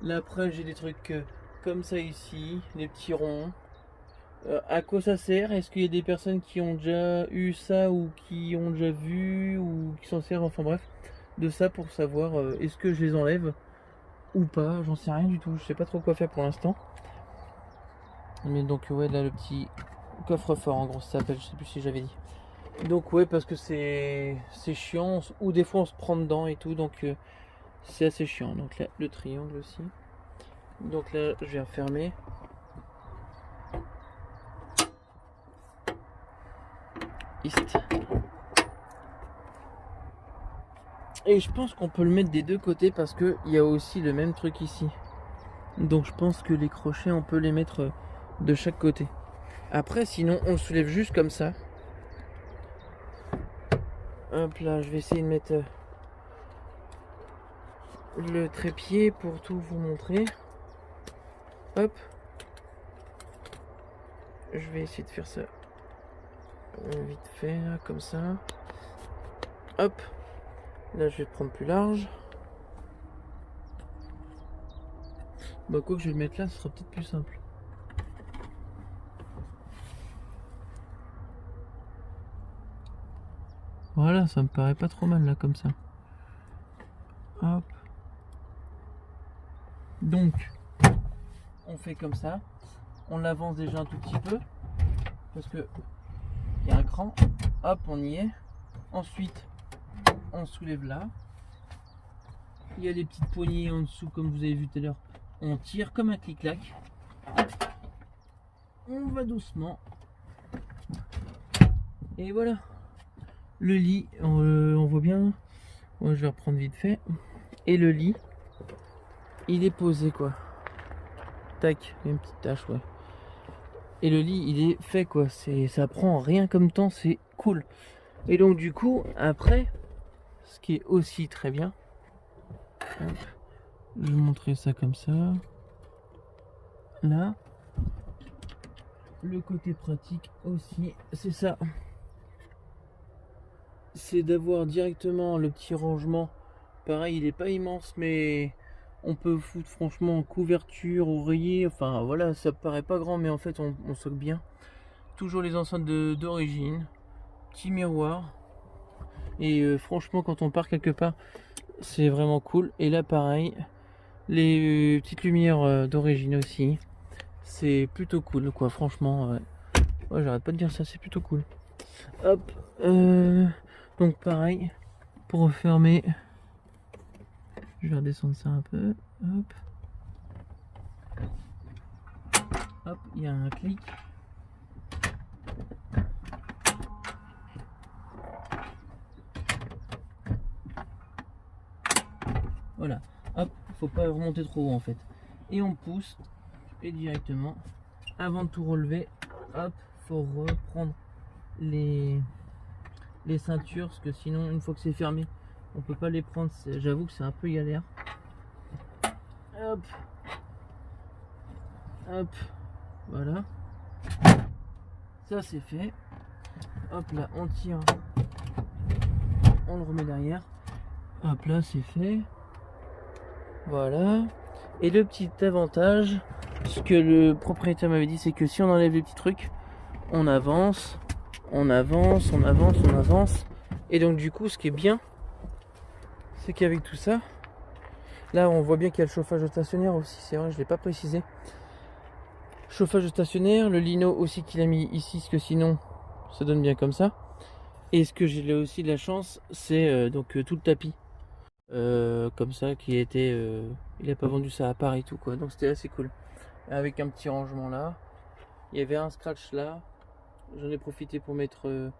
Là après j'ai des trucs comme ça ici. Les petits ronds. À quoi ça sert? Est-ce qu'il y a des personnes qui ont déjà eu ça ou qui ont déjà vu ou qui s'en servent, enfin bref, de ça pour savoir est-ce que je les enlève ou pas, j'en sais rien du tout, je sais pas trop quoi faire pour l'instant. Mais donc ouais, là le petit coffre-fort en gros ça s'appelle, je sais plus si j'avais dit. Donc ouais, parce que c'est chiant, ou des fois on se prend dedans et tout, donc c'est assez chiant. Donc là le triangle aussi. Donc là je vais refermer. Et je pense qu'on peut le mettre des deux côtés parce que il y a aussi le même truc ici. Donc je pense que les crochets on peut les mettre de chaque côté. Après sinon on le soulève juste comme ça. Hop là, je vais essayer de mettre le trépied pour tout vous montrer. Hop. Je vais essayer de faire ça vite fait là, comme ça. Hop. Là je vais prendre plus large. Bah quoi que je vais le mettre là, ce sera peut-être plus simple. Voilà, ça me paraît pas trop mal là comme ça. Hop. Donc, on fait comme ça. On l'avance déjà un tout petit peu. Parce que il y a un cran. Hop, on y est. Ensuite, on soulève là. Il y a les petites poignées en dessous comme vous avez vu tout à l'heure. On tire comme un clic-clac. On va doucement. Et voilà. Le lit, on voit bien. Moi, je vais reprendre vite fait. Et le lit, il est posé quoi. Tac, il y a une petite tache, ouais. Et le lit, il est fait quoi. Ça prend rien comme temps, c'est cool. Et donc du coup, après, ce qui est aussi très bien. Hop, je vais vous montrer ça comme ça. Là, le côté pratique aussi, c'est ça. C'est d'avoir directement le petit rangement. Pareil, il est pas immense, mais on peut foutre franchement couverture, oreiller. Enfin voilà, ça paraît pas grand, mais en fait on soque bien. Toujours les enceintes d'origine, petit miroir. Et franchement, quand on part quelque part, c'est vraiment cool. Et là, pareil, les petites lumières d'origine aussi. C'est plutôt cool, quoi. Franchement, ouais, j'arrête pas de dire ça, c'est plutôt cool. Hop. Donc pareil, pour refermer, je vais redescendre ça un peu. Hop. Hop, il y a un clic. Voilà. Hop, faut pas remonter trop haut en fait. Et on pousse et directement, avant de tout relever, hop, faut reprendre les ceintures parce que sinon une fois que c'est fermé, on peut pas les prendre. J'avoue que c'est un peu galère. Hop, hop, voilà. Ça c'est fait. Hop là, on tire, on le remet derrière. Hop là, c'est fait. Voilà. Et le petit avantage, ce que le propriétaire m'avait dit, c'est que si on enlève les petits trucs, on avance, on avance, on avance, on avance. Et donc du coup, ce qui est bien, c'est qu'avec tout ça, là on voit bien qu'il y a le chauffage stationnaire aussi, c'est vrai, je ne l'ai pas précisé. Chauffage stationnaire, le lino aussi qu'il a mis ici, parce que sinon ça donne bien comme ça. Et ce que j'ai aussi de la chance, c'est donc tout le tapis. Comme ça, qui était il a pas vendu ça à part et tout quoi, donc c'était assez cool. Avec un petit rangement là, il y avait un scratch là, j'en ai profité pour mettre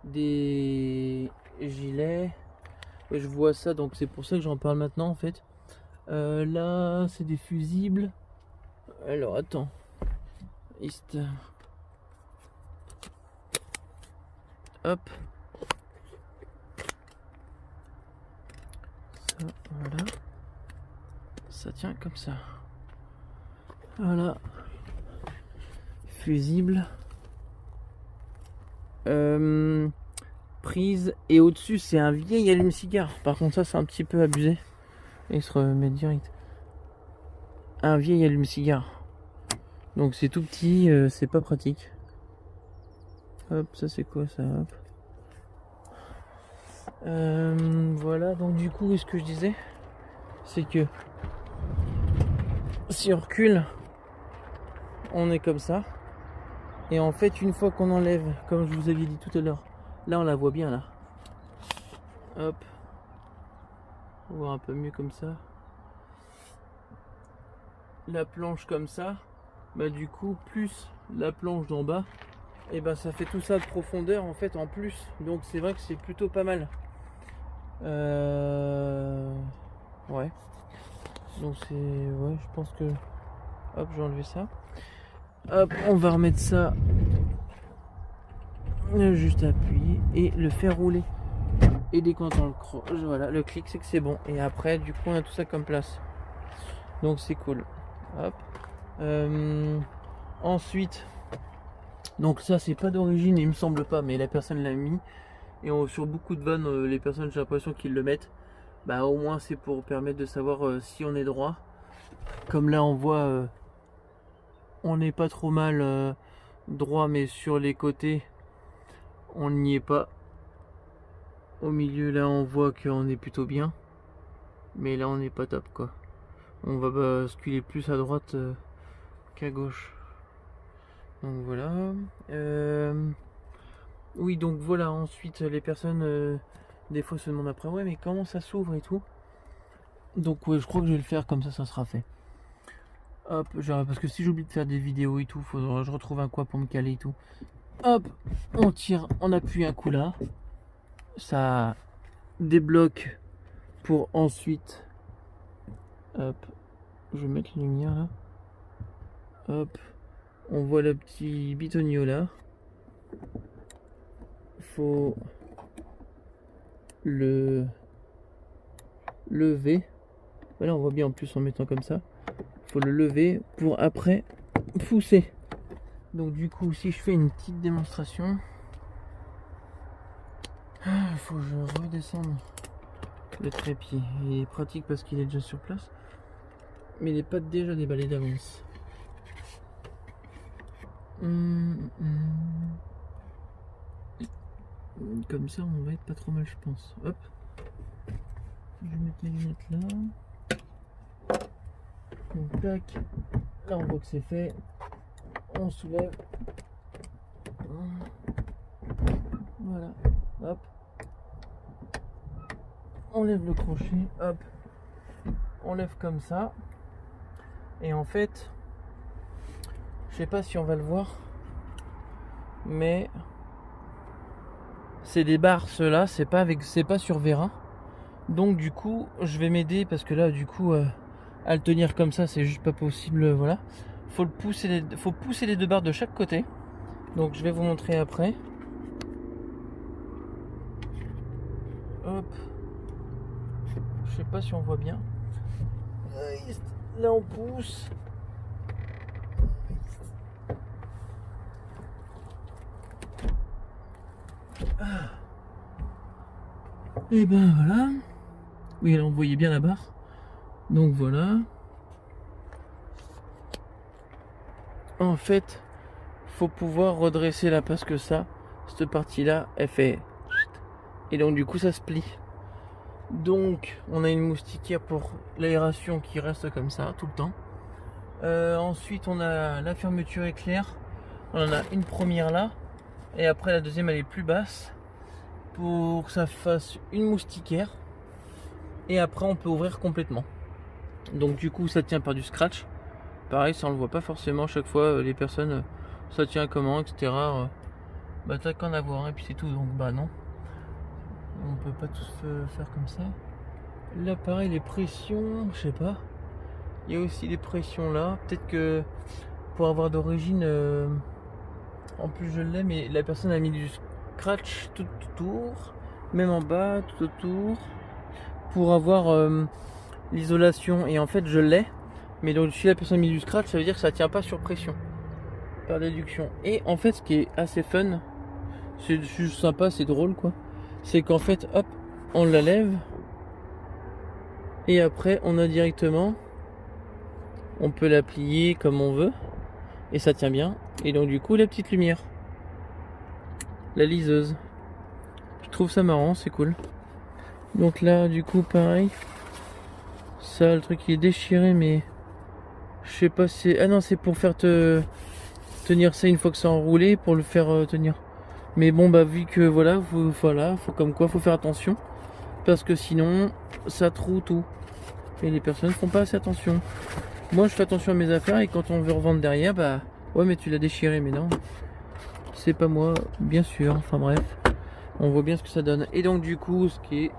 des gilets. Ouais, je vois ça, donc c'est pour ça que j'en parle maintenant en fait. Là c'est des fusibles. Alors attends, hop, ça, voilà, ça tient comme ça, voilà, fusible, prise, et au-dessus c'est un vieil allume-cigare. Par contre ça c'est un petit peu abusé, et se remettre direct. Un vieil allume-cigare, donc c'est tout petit, c'est pas pratique. Hop, ça c'est quoi ça? Hop. Voilà, donc du coup, ce que je disais, c'est que si on recule, on est comme ça. Et en fait, une fois qu'on enlève, comme je vous avais dit tout à l'heure, là on la voit bien là. Hop, on voit un peu mieux comme ça. La planche comme ça, bah du coup, plus la planche d'en bas, et ben ça fait tout ça de profondeur en fait en plus. Donc c'est vrai que c'est plutôt pas mal. Ouais. Donc c'est... Ouais, je pense que... Hop, j'ai enlevé ça. Hop, on va remettre ça. Juste appuyer et le faire rouler. Et dès qu'on entend le croche, voilà, le clic, c'est que c'est bon. Et après, du coup, on a tout ça comme place. Donc c'est cool. Hop. Ensuite, donc ça, c'est pas d'origine, il me semble pas, mais la personne l'a mis. Et sur beaucoup de vannes, les personnes, j'ai l'impression qu'ils le mettent. Bah au moins c'est pour permettre de savoir si on est droit. Comme là on voit on n'est pas trop mal droit, mais sur les côtés on n'y est pas. Au milieu là on voit qu'on est plutôt bien, mais là on n'est pas top quoi. On va basculer plus à droite qu'à gauche. Donc voilà. Oui, donc voilà, ensuite les personnes des fois se demandent après, ouais mais comment ça s'ouvre et tout. Donc ouais, je crois que je vais le faire comme ça sera fait. Hop, parce que si j'oublie de faire des vidéos et tout, faudra que je retrouve un coin pour me caler et tout. Hop, on tire, on appuie un coup là. Ça débloque pour ensuite... Hop, je vais mettre la lumière là. Hop, on voit le petit bitonio là. Faut le lever. Voilà, on voit bien en plus en mettant comme ça. Faut le lever pour après pousser. Donc du coup, si je fais une petite démonstration, il faut que je redescende le trépied. Il est pratique parce qu'il est déjà sur place, mais il n'est pas déjà déballé d'avance. Comme ça, on va être pas trop mal, je pense. Hop, je vais mettre les lunettes là. Donc tac, là on voit que c'est fait. On soulève. Voilà. Hop. On lève le crochet. Hop. On lève comme ça. Et en fait, je sais pas si on va le voir, mais c'est des barres ceux-là. C'est pas sur vérin. Donc du coup, je vais m'aider parce que là, du coup, à le tenir comme ça, c'est juste pas possible. Voilà. Faut pousser les deux barres de chaque côté. Donc je vais vous montrer après. Hop. Je sais pas si on voit bien. Là on pousse. Et ben voilà. Oui, alors vous voyez bien la barre. Donc voilà. En fait, faut pouvoir redresser là parce que ça, cette partie-là, elle fait... Et donc du coup ça se plie. Donc on a une moustiquaire pour l'aération qui reste comme ça tout le temps. Ensuite on a la fermeture éclair. On en a une première là. Et après la deuxième elle est plus basse. Pour que ça fasse une moustiquaire. Et après on peut ouvrir complètement. Donc du coup ça tient par du scratch. Pareil, ça on le voit pas forcément chaque fois les personnes, ça tient comment, etc. Bah t'as qu'en avoir un et puis c'est tout, donc bah non. On peut pas tous faire comme ça. Là pareil, les pressions, je sais pas. Il y a aussi les pressions là. Peut-être que pour avoir d'origine, en plus je l'ai, mais la personne a mis du scratch tout autour, même en bas, tout autour, pour avoir l'isolation. Et en fait je l'ai. Mais donc si la personne a mis du scratch, ça veut dire que ça tient pas sur pression. Par déduction. Et en fait ce qui est assez fun, c'est juste sympa, c'est drôle quoi. C'est qu'en fait hop, on la lève. Et après on a directement, on peut la plier comme on veut. Et ça tient bien. Et donc du coup la petite lumière. La liseuse. Je trouve ça marrant, c'est cool. Donc là du coup pareil. Ça le truc il est déchiré mais... Je sais pas si c'est... Ah non, c'est pour faire tenir ça une fois que c'est enroulé, pour le faire tenir. Mais bon, bah vu que voilà, faut comme quoi, faut faire attention. Parce que sinon, ça troue tout. Et les personnes font pas assez attention. Moi, je fais attention à mes affaires et quand on veut revendre derrière, bah... Ouais, mais tu l'as déchiré, mais non. C'est pas moi, bien sûr. Enfin bref, on voit bien ce que ça donne. Et donc du coup, ce qui est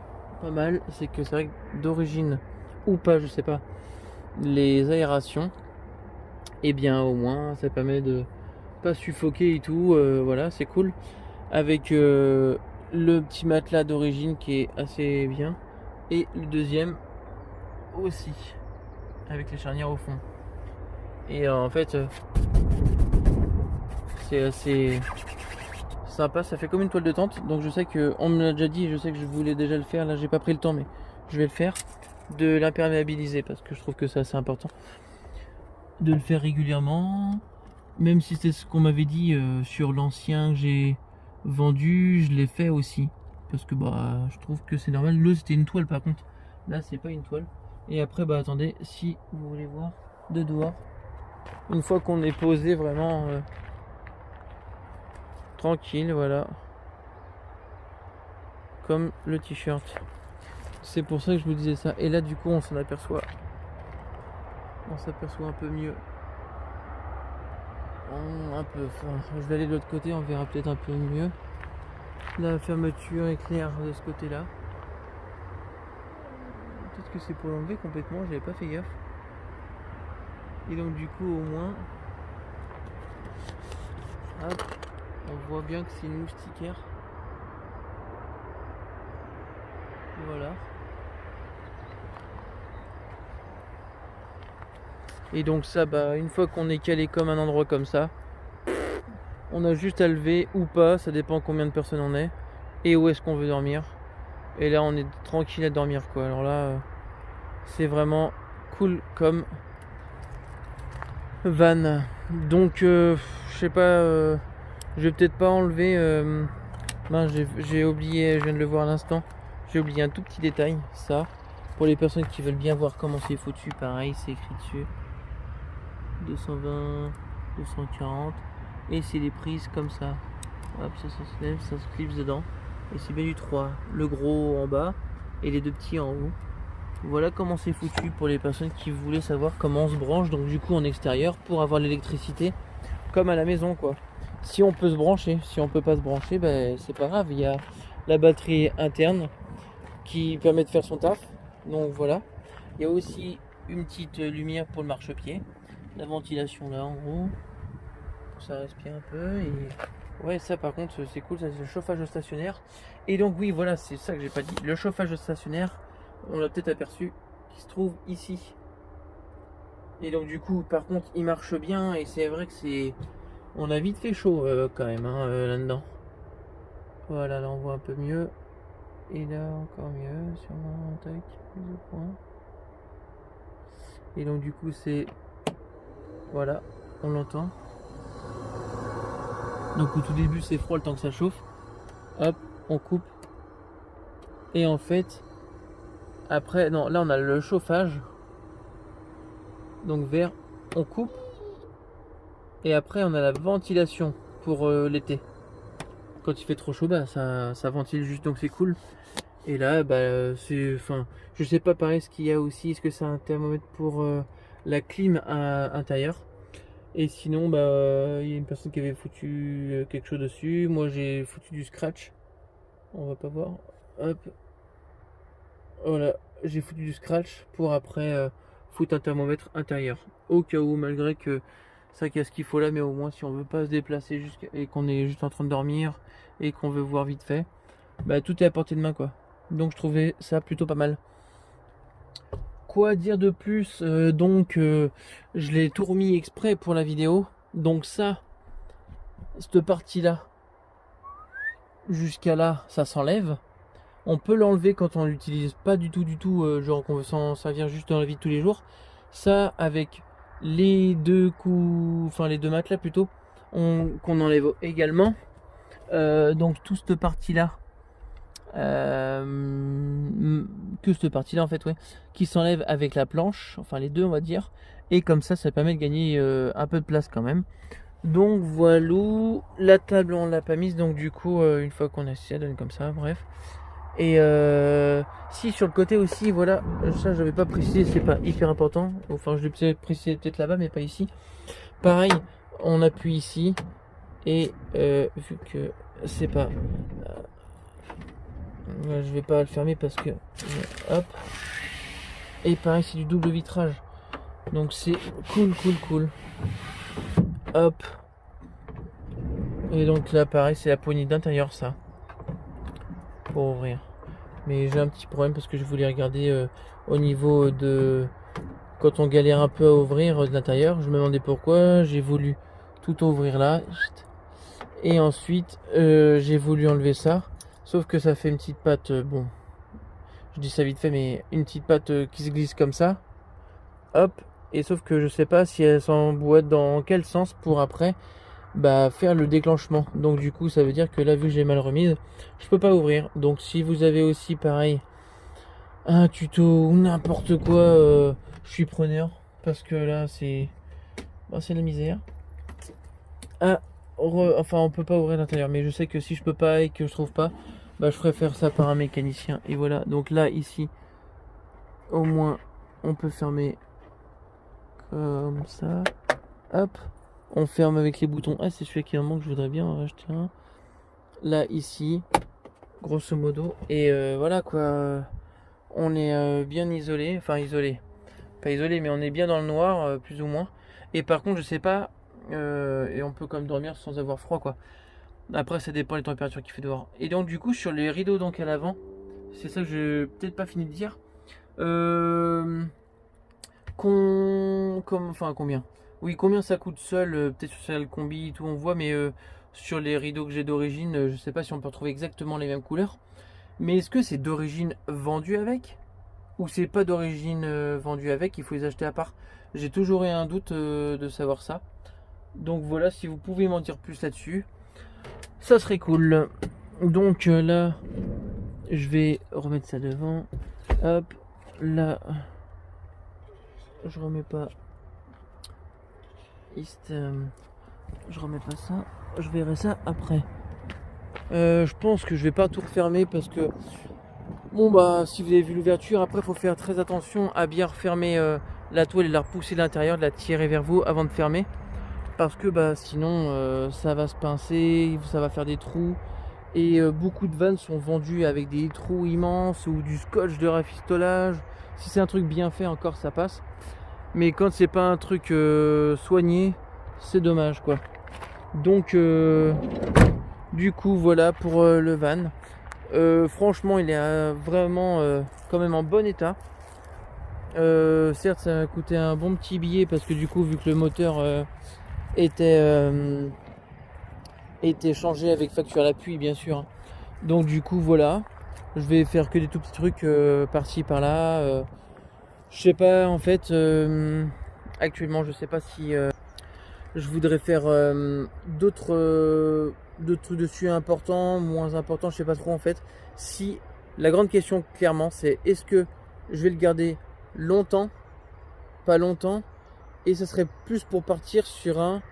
pas mal, c'est que c'est vrai que d'origine, ou pas, je sais pas, les aérations, et bien au moins ça permet de pas suffoquer et tout, voilà c'est cool, avec le petit matelas d'origine qui est assez bien, et le deuxième aussi avec les charnières au fond. Et en fait c'est assez sympa, ça fait comme une toile de tente. Donc je sais que on me l'a déjà dit, je sais que je voulais déjà le faire, là j'ai pas pris le temps mais je vais le faire, de l'imperméabiliser parce que je trouve que c'est assez important de le faire régulièrement. Même si c'est ce qu'on m'avait dit sur l'ancien que j'ai vendu, je l'ai fait aussi parce que bah je trouve que c'est normal. L'autre c'était une toile par contre, là c'est pas une toile. Et après bah attendez, si vous voulez voir de dehors, une fois qu'on est posé vraiment tranquille, voilà, comme le t-shirt. C'est pour ça que je vous disais ça. Et là du coup on s'aperçoit un peu mieux. Un peu, enfin, je vais aller de l'autre côté, on verra peut-être un peu mieux. La fermeture est claire de ce côté là. Peut-être que c'est pour l'enlever complètement, j'avais pas fait gaffe. Et donc du coup au moins, hop, on voit bien que c'est une moustiquaire. Voilà. Et donc ça, bah une fois qu'on est calé comme un endroit comme ça, on a juste à lever ou pas, ça dépend combien de personnes on est et où est-ce qu'on veut dormir. Et là on est tranquille à dormir quoi. Alors là c'est vraiment cool comme van. Donc je sais pas, je vais peut-être pas enlever, j'ai oublié, je viens de le voir à l'instant, j'ai oublié un tout petit détail, ça pour les personnes qui veulent bien voir comment c'est foutu, pareil c'est écrit dessus 220, 240, et c'est les prises comme ça, hop, ça se lève, ça se clipse dedans, et c'est bien du 3, le gros en bas et les deux petits en haut. Voilà comment c'est foutu pour les personnes qui voulaient savoir comment on se branche donc du coup en extérieur pour avoir l'électricité comme à la maison quoi. Si on peut se brancher, si on peut pas se brancher, ben c'est pas grave, il y a la batterie interne qui permet de faire son taf. Donc voilà. Il y a aussi une petite lumière pour le marchepied. La ventilation là en haut. Ça respire un peu et ouais ça par contre c'est cool, ça c'est le chauffage stationnaire. Et donc oui voilà c'est ça que j'ai pas dit. Le chauffage stationnaire, on l'a peut-être aperçu, qui se trouve ici. Et donc du coup par contre il marche bien et c'est vrai que c'est... On a vite fait chaud quand même hein, là-dedans. Voilà, là on voit un peu mieux. Et là encore mieux, sûrement, tac, mise au point. Et donc du coup c'est... Voilà, on l'entend. Donc au tout début c'est froid le temps que ça chauffe. Hop, on coupe. Et en fait, après, non, là on a le chauffage. Donc vert, on coupe. Et après on a la ventilation pour l'été. Quand il fait trop chaud, bah ça ventile juste, donc c'est cool. Et là, bah c'est, enfin, je sais pas pareil ce qu'il y a aussi. Est-ce que c'est un thermomètre pour la clim à intérieur? Et sinon, bah il y a une personne qui avait foutu quelque chose dessus. Moi j'ai foutu du scratch. On va pas voir. Hop. Voilà, j'ai foutu du scratch pour après foutre un thermomètre intérieur. Au cas où, malgré que ça qu'il y a ce qu'il faut là, mais au moins si on veut pas se déplacer et qu'on est juste en train de dormir et qu'on veut voir vite fait, bah tout est à portée de main quoi. Donc je trouvais ça plutôt pas mal. Quoi dire de plus? Je l'ai tout remis exprès pour la vidéo. Donc ça, cette partie là, jusqu'à là, ça s'enlève. On peut l'enlever quand on l'utilise pas du tout, genre qu'on veut s'en servir juste dans la vie de tous les jours. Ça, avec les deux coups, enfin les deux matelas plutôt, qu'on enlève également. Donc toute cette partie-là, que cette partie-là en fait, ouais, qui s'enlève avec la planche, enfin les deux on va dire. Et comme ça permet de gagner un peu de place quand même. Donc voilà, la table on l'a pas mise, donc du coup une fois qu'on a ça donne comme ça, bref. Et si sur le côté aussi, voilà, ça j'avais pas précisé, c'est pas hyper important. Enfin, je l'ai précisé peut-être là-bas, mais pas ici. Pareil, on appuie ici et vu que c'est pas, je vais pas le fermer parce que hop. Et pareil, c'est du double vitrage, donc c'est cool. Hop. Et donc là, pareil, c'est la poignée d'intérieur, ça, pour ouvrir. Mais j'ai un petit problème parce que je voulais regarder au niveau de quand on galère un peu à ouvrir de l'intérieur. Je me demandais pourquoi. J'ai voulu tout ouvrir là. Et ensuite j'ai voulu enlever ça. Sauf que ça fait une petite patte. Bon, je dis ça vite fait, mais une petite patte qui se glisse comme ça. Hop. Et sauf que je sais pas si elle s'emboîte dans quel sens pour après faire le déclenchement. Donc du coup ça veut dire que là, vu que j'ai mal remise, je peux pas ouvrir. Donc si vous avez aussi pareil un tuto ou n'importe quoi, je suis preneur, parce que là c'est la misère. Enfin on peut pas ouvrir l'intérieur, mais je sais que si je peux pas et que je trouve pas, je ferai faire ça par un mécanicien. Et voilà, donc là ici au moins on peut fermer comme ça. Hop, on ferme avec les boutons. Ah, c'est celui qui en manque, je voudrais bien en racheter un. Là, ici, grosso modo. Et voilà quoi. On est bien isolé. Enfin, isolé. Pas isolé, mais on est bien dans le noir, plus ou moins. Et par contre, je sais pas. Et on peut quand même dormir sans avoir froid, quoi. Après, ça dépend des températures qu'il fait dehors. Et donc, du coup, sur les rideaux donc à l'avant, c'est ça que j'ai peut-être pas fini de dire. Combien? Oui, combien ça coûte seul? Peut-être sur le combi, tout on voit, mais sur les rideaux que j'ai d'origine, je sais pas si on peut retrouver exactement les mêmes couleurs. Mais est-ce que c'est d'origine vendue avec? Ou c'est pas d'origine vendue avec, il faut les acheter à part? J'ai toujours eu un doute de savoir ça. Donc voilà, si vous pouvez m'en dire plus là-dessus, ça serait cool. Donc là, je vais remettre ça devant. Hop, là. Je remets pas. Je remets pas ça. Je verrai ça après. Je pense que je vais pas tout refermer parce que si vous avez vu l'ouverture, après faut faire très attention à bien refermer la toile et la repousser de l'intérieur, de la tirer vers vous avant de fermer, parce que sinon ça va se pincer, ça va faire des trous. Et beaucoup de vannes sont vendues avec des trous immenses ou du scotch de rafistolage. Si c'est un truc bien fait, encore ça passe. Mais quand c'est pas un truc soigné, c'est dommage quoi. Donc du coup voilà pour le van. Franchement il est vraiment quand même en bon état. Certes ça a coûté un bon petit billet parce que du coup vu que le moteur était changé avec facture à l'appui bien sûr, Donc du coup voilà, je vais faire que des tout petits trucs par-ci par-là. Je sais pas en fait, actuellement je sais pas si je voudrais faire d'autres trucs dessus importants, moins importants, je sais pas trop en fait. Si la grande question clairement c'est est-ce que je vais le garder longtemps, pas longtemps, et ça serait plus pour partir sur un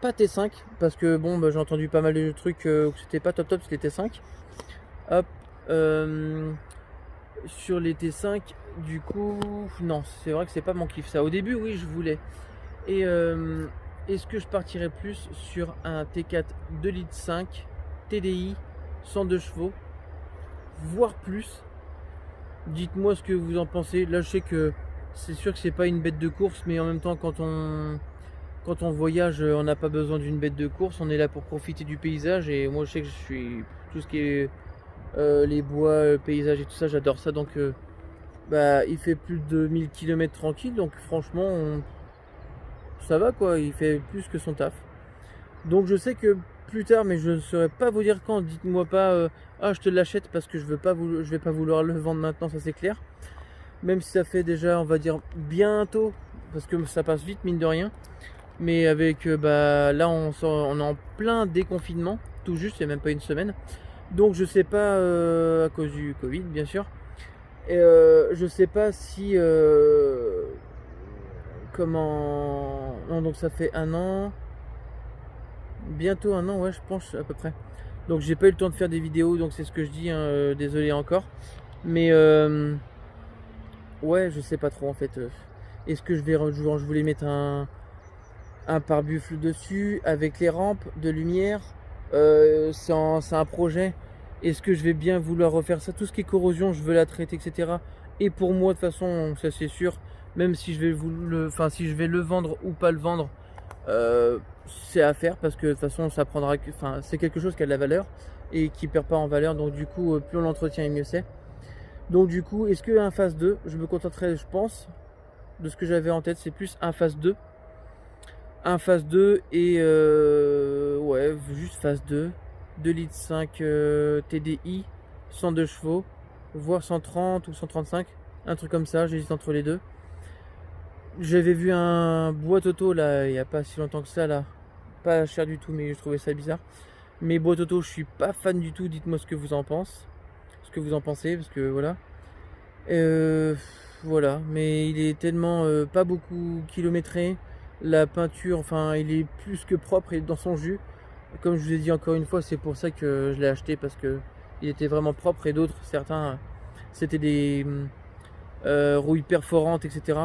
pas T5 parce que bon bah, j'ai entendu pas mal de trucs que c'était pas top c'était T5. Hop, sur les T5 du coup non c'est vrai que c'est pas mon kiff ça. Au début oui je voulais. Et est-ce que je partirais plus sur un T4 2 litres 5 TDI 102 chevaux voire plus? Dites-moi ce que vous en pensez. Là je sais que c'est sûr que c'est pas une bête de course, mais en même temps quand on voyage on n'a pas besoin d'une bête de course, on est là pour profiter du paysage. Et moi je sais que je suis tout ce qui est les bois, paysages et tout ça, j'adore ça. Donc bah il fait plus de 1000 km tranquille, donc franchement ça va quoi, il fait plus que son taf. Donc je sais que plus tard, mais je ne saurais pas vous dire quand, dites-moi pas ah je te l'achète parce que je vais pas vouloir le vendre maintenant, ça c'est clair. Même si ça fait déjà on va dire bientôt, parce que ça passe vite mine de rien. Mais avec bah là on est en plein déconfinement, tout juste, il n'y a même pas une semaine. Donc je sais pas à cause du Covid bien sûr. Et je sais pas si comment. Non, donc ça fait un an. Bientôt un an, ouais, je pense à peu près. Donc j'ai pas eu le temps de faire des vidéos, donc c'est ce que je dis, hein, désolé encore. Mais ouais, je sais pas trop en fait. Est-ce que je voulais mettre un pare-buffle dessus avec les rampes de lumière. C'est un projet. Est-ce que je vais bien vouloir refaire ça? Tout ce qui est corrosion, je veux la traiter, etc. Et pour moi, de toute façon, ça c'est sûr. Même si je vais si je vais le vendre ou pas le vendre, c'est à faire parce que de toute façon, ça prendra. Enfin, c'est quelque chose qui a de la valeur et qui perd pas en valeur. Donc du coup, plus on l'entretient et mieux c'est. Donc du coup, est-ce qu'un phase 2, je me contenterai, je pense, de ce que j'avais en tête, c'est plus un phase 2. Un phase 2 et ouais, juste phase 2. 2 litres 5 TDI, 102 chevaux, voire 130 ou 135, un truc comme ça, j'hésite entre les deux. J'avais vu un boîte auto là, il n'y a pas si longtemps que ça là, pas cher du tout, mais je trouvais ça bizarre. Mais boîte auto, je suis pas fan du tout, dites-moi ce que vous en pensez, parce que voilà. Voilà, mais il est tellement pas beaucoup kilométré. La peinture, enfin, il est plus que propre et dans son jus. Comme je vous ai dit encore une fois, c'est pour ça que je l'ai acheté parce que il était vraiment propre. Et d'autres, certains, c'était des rouilles perforantes, etc.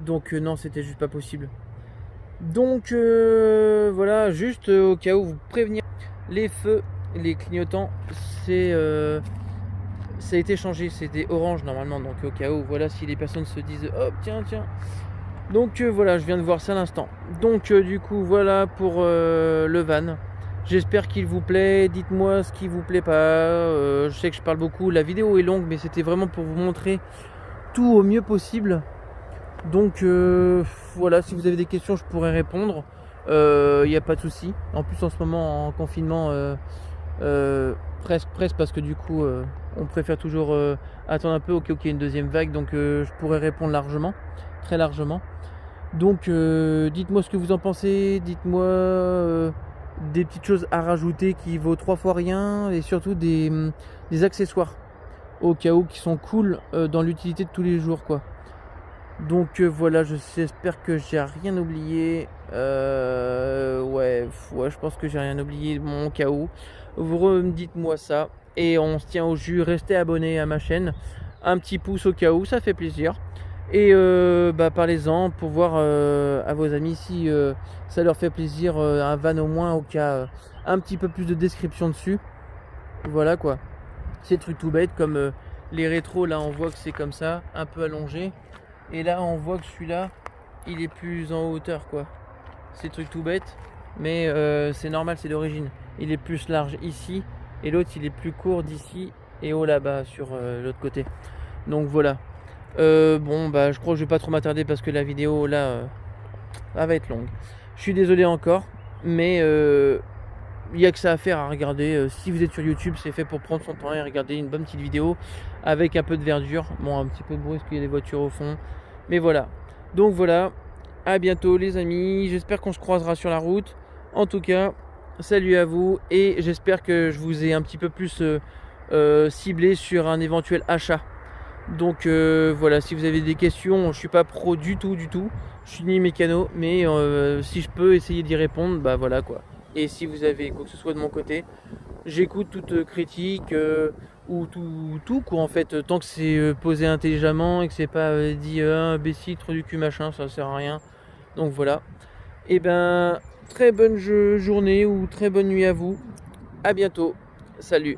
Donc non, c'était juste pas possible. Donc voilà, juste au cas où vous prévenir, les feux, les clignotants, ça a été changé, c'était orange normalement. Donc au cas où, voilà, si les personnes se disent oh tiens. Donc voilà, je viens de voir ça à l'instant. Donc du coup voilà pour le van. J'espère qu'il vous plaît. Dites-moi ce qui vous plaît pas. Je sais que je parle beaucoup. La vidéo est longue, mais c'était vraiment pour vous montrer tout au mieux possible. Donc voilà, si vous avez des questions, je pourrais répondre. Il n'y a pas de souci. En plus en ce moment en confinement, presque parce que du coup on préfère toujours attendre un peu au cas où il y a une deuxième vague. Donc je pourrais répondre largement, très largement. Donc dites-moi ce que vous en pensez, dites-moi des petites choses à rajouter qui vaut 3 fois rien et surtout des accessoires au cas où qui sont cool dans l'utilité de tous les jours quoi. Donc voilà, j'espère que j'ai rien oublié. Ouais, je pense que j'ai rien oublié mon cas où. Vous dites-moi ça et on se tient au jus, restez abonnés à ma chaîne. Un petit pouce au cas où, ça fait plaisir. Et parlez-en pour voir à vos amis si ça leur fait plaisir, un van au moins, au cas un petit peu plus de description dessus. Voilà quoi. C'est trucs tout bêtes comme les rétros, là on voit que c'est comme ça, un peu allongé. Et là on voit que celui-là il est plus en hauteur quoi. C'est trucs tout bêtes, mais c'est normal, c'est d'origine. Il est plus large ici et l'autre il est plus court d'ici et haut là-bas sur l'autre côté. Donc voilà. Je crois que je vais pas trop m'attarder parce que la vidéo là elle va être longue. Je suis désolé encore, mais il n'y a que ça à faire à regarder. Si vous êtes sur YouTube, c'est fait pour prendre son temps et regarder une bonne petite vidéo avec un peu de verdure. Bon, un petit peu de bruit parce qu'il y a des voitures au fond. Mais voilà. Donc voilà. À bientôt les amis. J'espère qu'on se croisera sur la route. En tout cas, salut à vous. Et j'espère que je vous ai un petit peu plus ciblé sur un éventuel achat. Donc voilà, si vous avez des questions, je suis pas pro du tout, je suis ni mécano, mais si je peux essayer d'y répondre, bah voilà quoi. Et si vous avez quoi que ce soit de mon côté, j'écoute toute critique ou tout quoi en fait, tant que c'est posé intelligemment et que c'est pas dit imbécile, trop du cul machin, ça sert à rien. Donc voilà. Et ben très bonne journée ou très bonne nuit à vous. À bientôt. Salut.